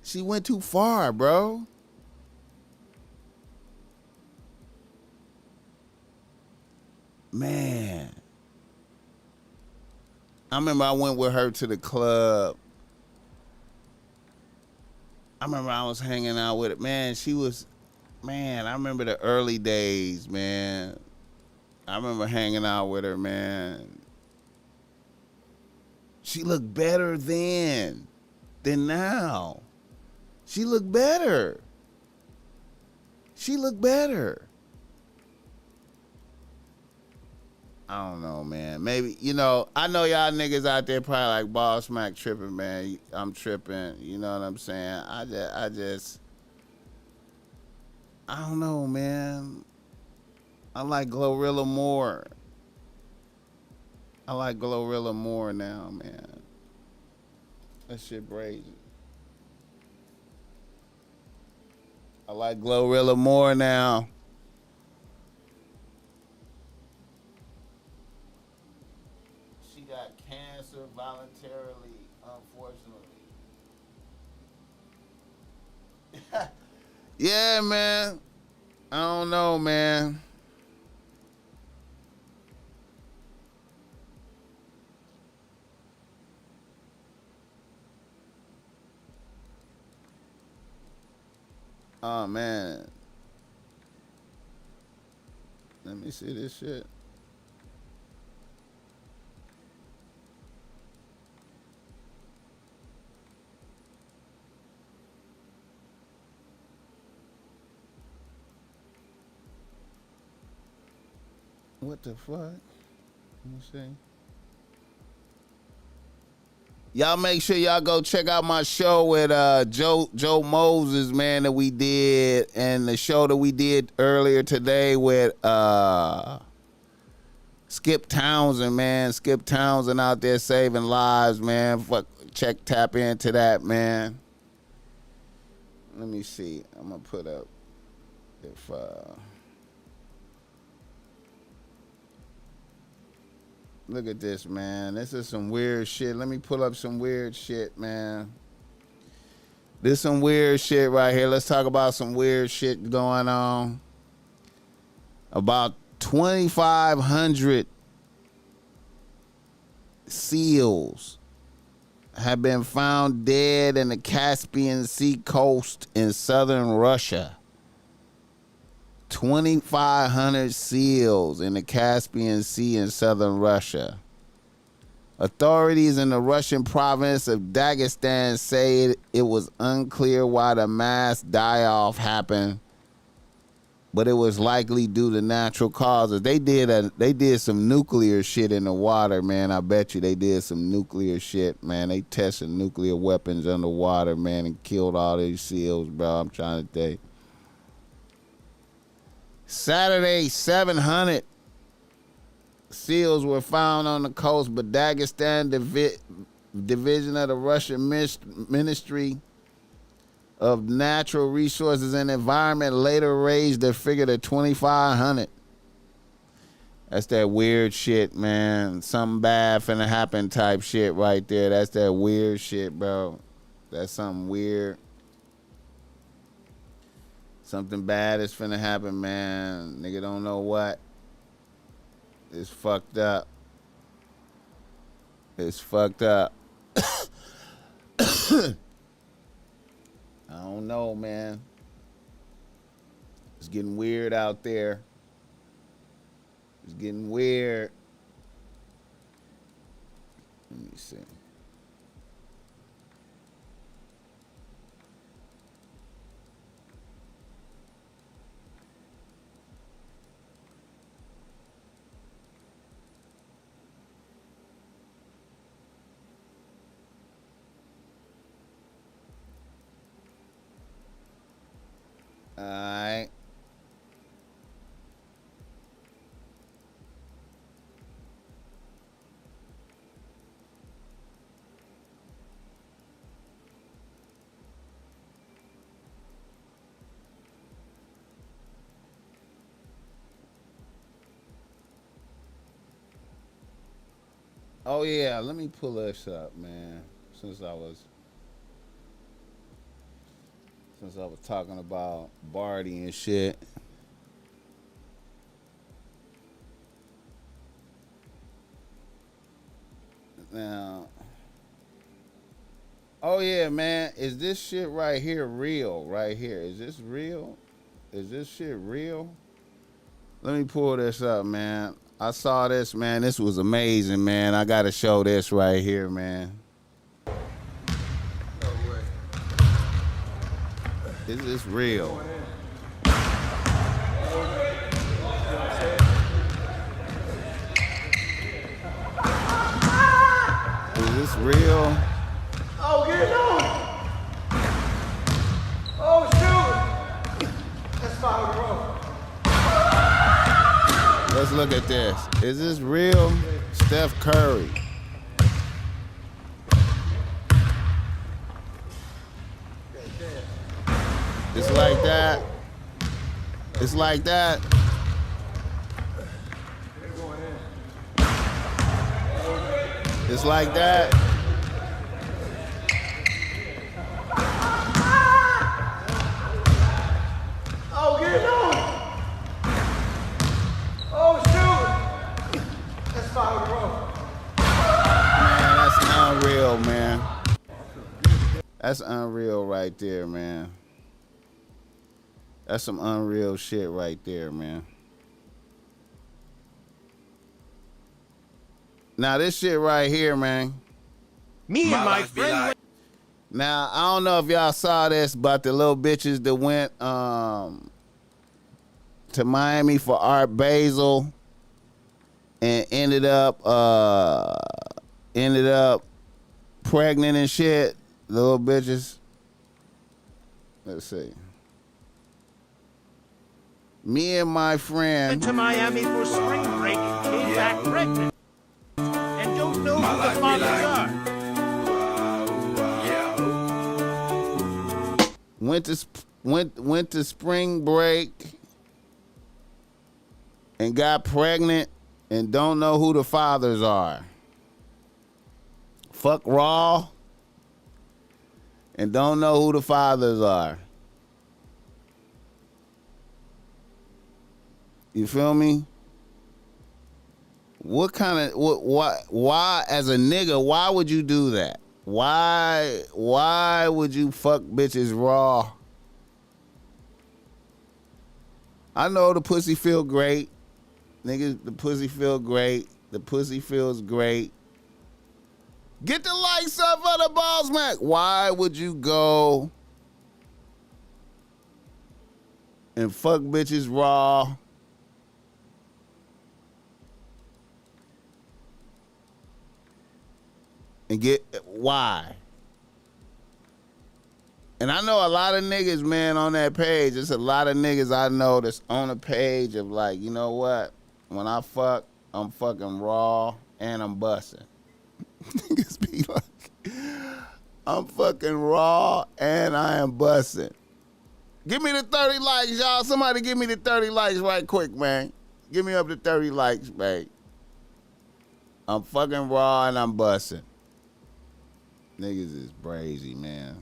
She went too far, bro. Man. I remember I went with her to the club. I remember I was hanging out with it. Man, she was, man, I remember the early days, man. I remember hanging out with her, man. She looked better then than now. She looked better. She looked better. I don't know, man. Maybe, you know, I know y'all niggas out there probably like BossMack tripping, man. I'm tripping. You know what I'm saying? I don't know, man. I like Glorilla more. I like Glorilla more now, man. That shit crazy. I like Glorilla more now. She got cancer voluntarily, unfortunately. Yeah, man. I don't know, man. Oh, man. Let me see this shit. What the fuck? Let me see. Y'all make sure y'all go check out my show with Joe Moses, man, that we did, and the show that we did earlier today with Skip Townsend, man. Skip Townsend out there saving lives, man. Fuck, tap into that, man. Let me see. I'm gonna put up if look at this, man. This is some weird shit. Let me pull up some weird shit, man. This some weird shit right here. Let's talk about some weird shit going on. About 2,500 seals have been found dead in the Caspian Sea coast in southern Russia. 2,500 seals in the Caspian Sea in southern Russia. Authorities in the Russian province of Dagestan say it was unclear why the mass die-off happened, but it was likely due to natural causes. They did some nuclear shit in the water, man. I bet you they did some nuclear shit, man. They tested nuclear weapons underwater, man, and killed all these seals, bro. I'm trying to tell you. Saturday, 700 seals were found on the coast, but Dagestan division of the Russian Ministry of Natural Resources and Environment later raised the figure to 2,500. That's that weird shit, man. Something bad finna happen type shit right there. That's that weird shit, bro. That's something weird. Something bad is finna happen, man. Nigga don't know what. It's fucked up. It's fucked up. I don't know, man. It's getting weird out there. It's getting weird. Let me see. All right. Oh yeah, let me pull this up, man. Since I was talking about Barty and shit. Now, oh yeah, man, is this shit right here real? Right here, is this real? Is this shit real? Let me pull this up, man. I saw this, man. This was amazing, man. I gotta show this right here, man. Is this real? Is this real? Oh, get it on! Oh, shoot! That's 5 in a row. Let's look at this. Is this real? Steph Curry. It's like that. It's like that. It's like that. Oh, get it on! Oh, shoot! That's 5 in a row. Man, that's unreal, man. That's unreal right there, man. That's some unreal shit right there, man. Now this shit right here, man. Me and my friend. Now I don't know if y'all saw this, but the little bitches that went to Miami for Art Basel and ended up pregnant and shit. The little bitches. Let's see. Me and my friend Went to Miami for spring break and came back pregnant. And don't know who the fathers are. went to spring break and got pregnant and don't know who the fathers are. Fuck raw and don't know who the fathers are. You feel me? What kind of why as a nigga, why would you do that? Why would you fuck bitches raw? I know the pussy feel great. Niggas, the pussy feel great. The pussy feels great. Get the lights up for the BossMack. Why would you go and fuck bitches raw? And get why? And I know a lot of niggas, man, on that page. There's a lot of niggas I know that's on a page of like, you know what? When I fuck, I'm fucking raw and I'm busting. Niggas be like, I'm fucking raw and I am busting. Give me the 30 likes, y'all. Somebody give me the 30 likes right quick, man. Give me up to 30 likes, babe. I'm fucking raw and I'm busting. Niggas is brazy, man.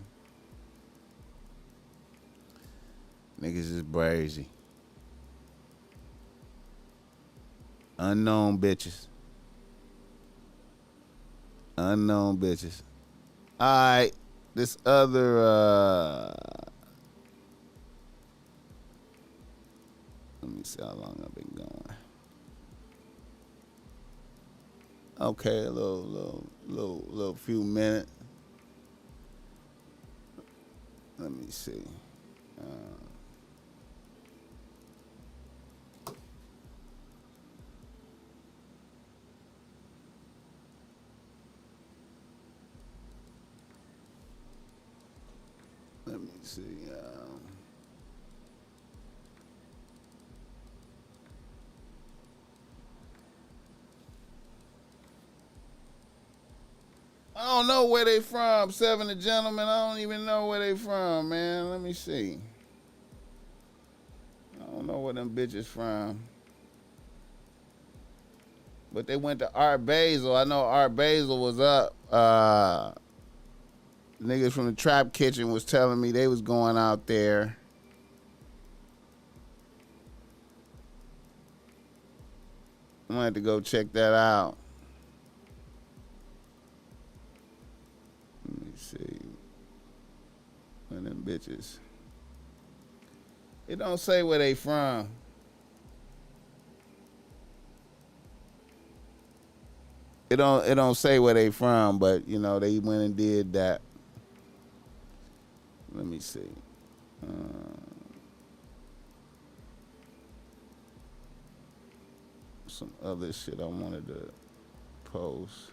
Niggas is brazy. Unknown bitches. Unknown bitches. Alright. This other let me see how long I've been going. Okay, a little few minutes. Let me see. Let me see. I don't know where they from. Seven the gentlemen. I don't even know where they from, man. Let me see. I don't know where them bitches from. But they went to Art Basel. I know Art Basel was up. Niggas from the Trap Kitchen was telling me they was going out there. I'm gonna have to go check that out. Let me see. One of them bitches. It don't say where they from. It don't say where they from, but you know they went and did that. Let me see. Some other shit I wanted to post.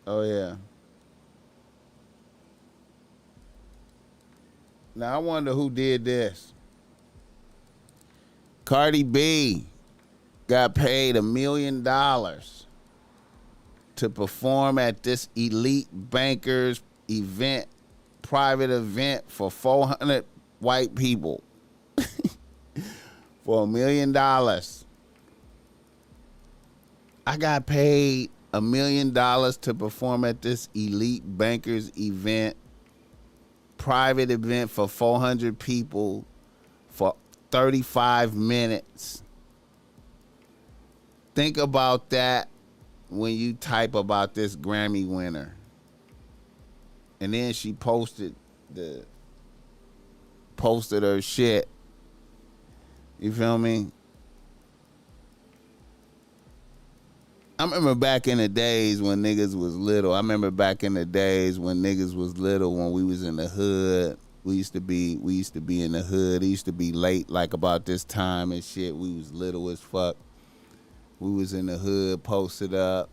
Oh yeah. Now I wonder who did this. Cardi B got paid $1 million to perform at this elite bankers event, private event for 400 white people. For $1 million. I got paid $1 million to perform at this elite bankers event, private event for 400 people for 35 minutes. Think about that when you type about this Grammy winner. And then she posted her shit. You feel me? I remember back in the days when niggas was little. I remember back in the days when niggas was little, when we was in the hood. We used to be in the hood. It used to be late, like about this time and shit. We was little as fuck. We was in the hood, posted up,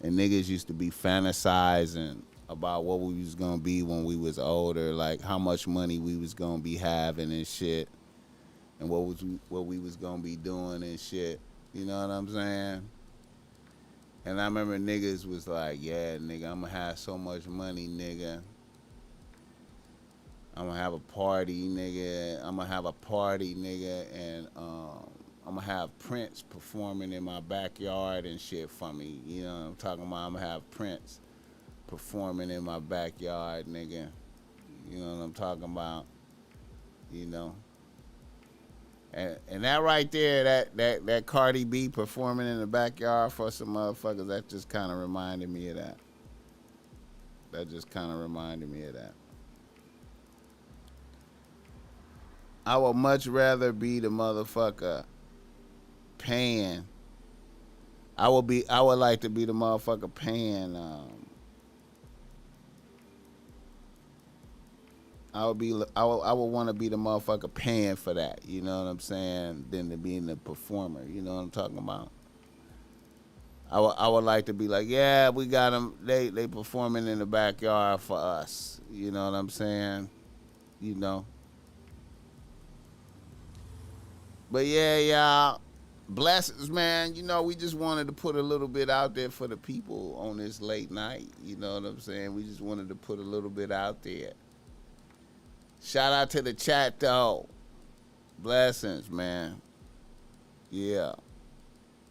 and niggas used to be fantasizing about what we was gonna be when we was older, like how much money we was gonna be having and shit, and what we was gonna be doing and shit. You know what I'm saying? And I remember niggas was like, yeah, nigga, I'm gonna have so much money, nigga. I'm gonna have a party, nigga. I'm gonna have a party, nigga, and I'm gonna have Prince performing in my backyard and shit for me. You know what I'm talking about? I'm gonna have Prince performing in my backyard, nigga. You know what I'm talking about? You know. And that right there, that Cardi B performing in the backyard for some motherfuckers, that just kind of reminded me of that. That just kind of reminded me of that. I would much rather be the motherfucker paying. I would like to be the motherfucker paying. I would want to be the motherfucker paying for that. You know what I'm saying? Than to being the performer. You know what I'm talking about? I would like to be like, yeah, we got them. They performing in the backyard for us. You know what I'm saying? You know. But yeah, y'all. Blessings, man. You know, we just wanted to put a little bit out there for the people on this late night. You know what I'm saying? We just wanted to put a little bit out there. Shout out to the chat, though. Blessings, man. Yeah.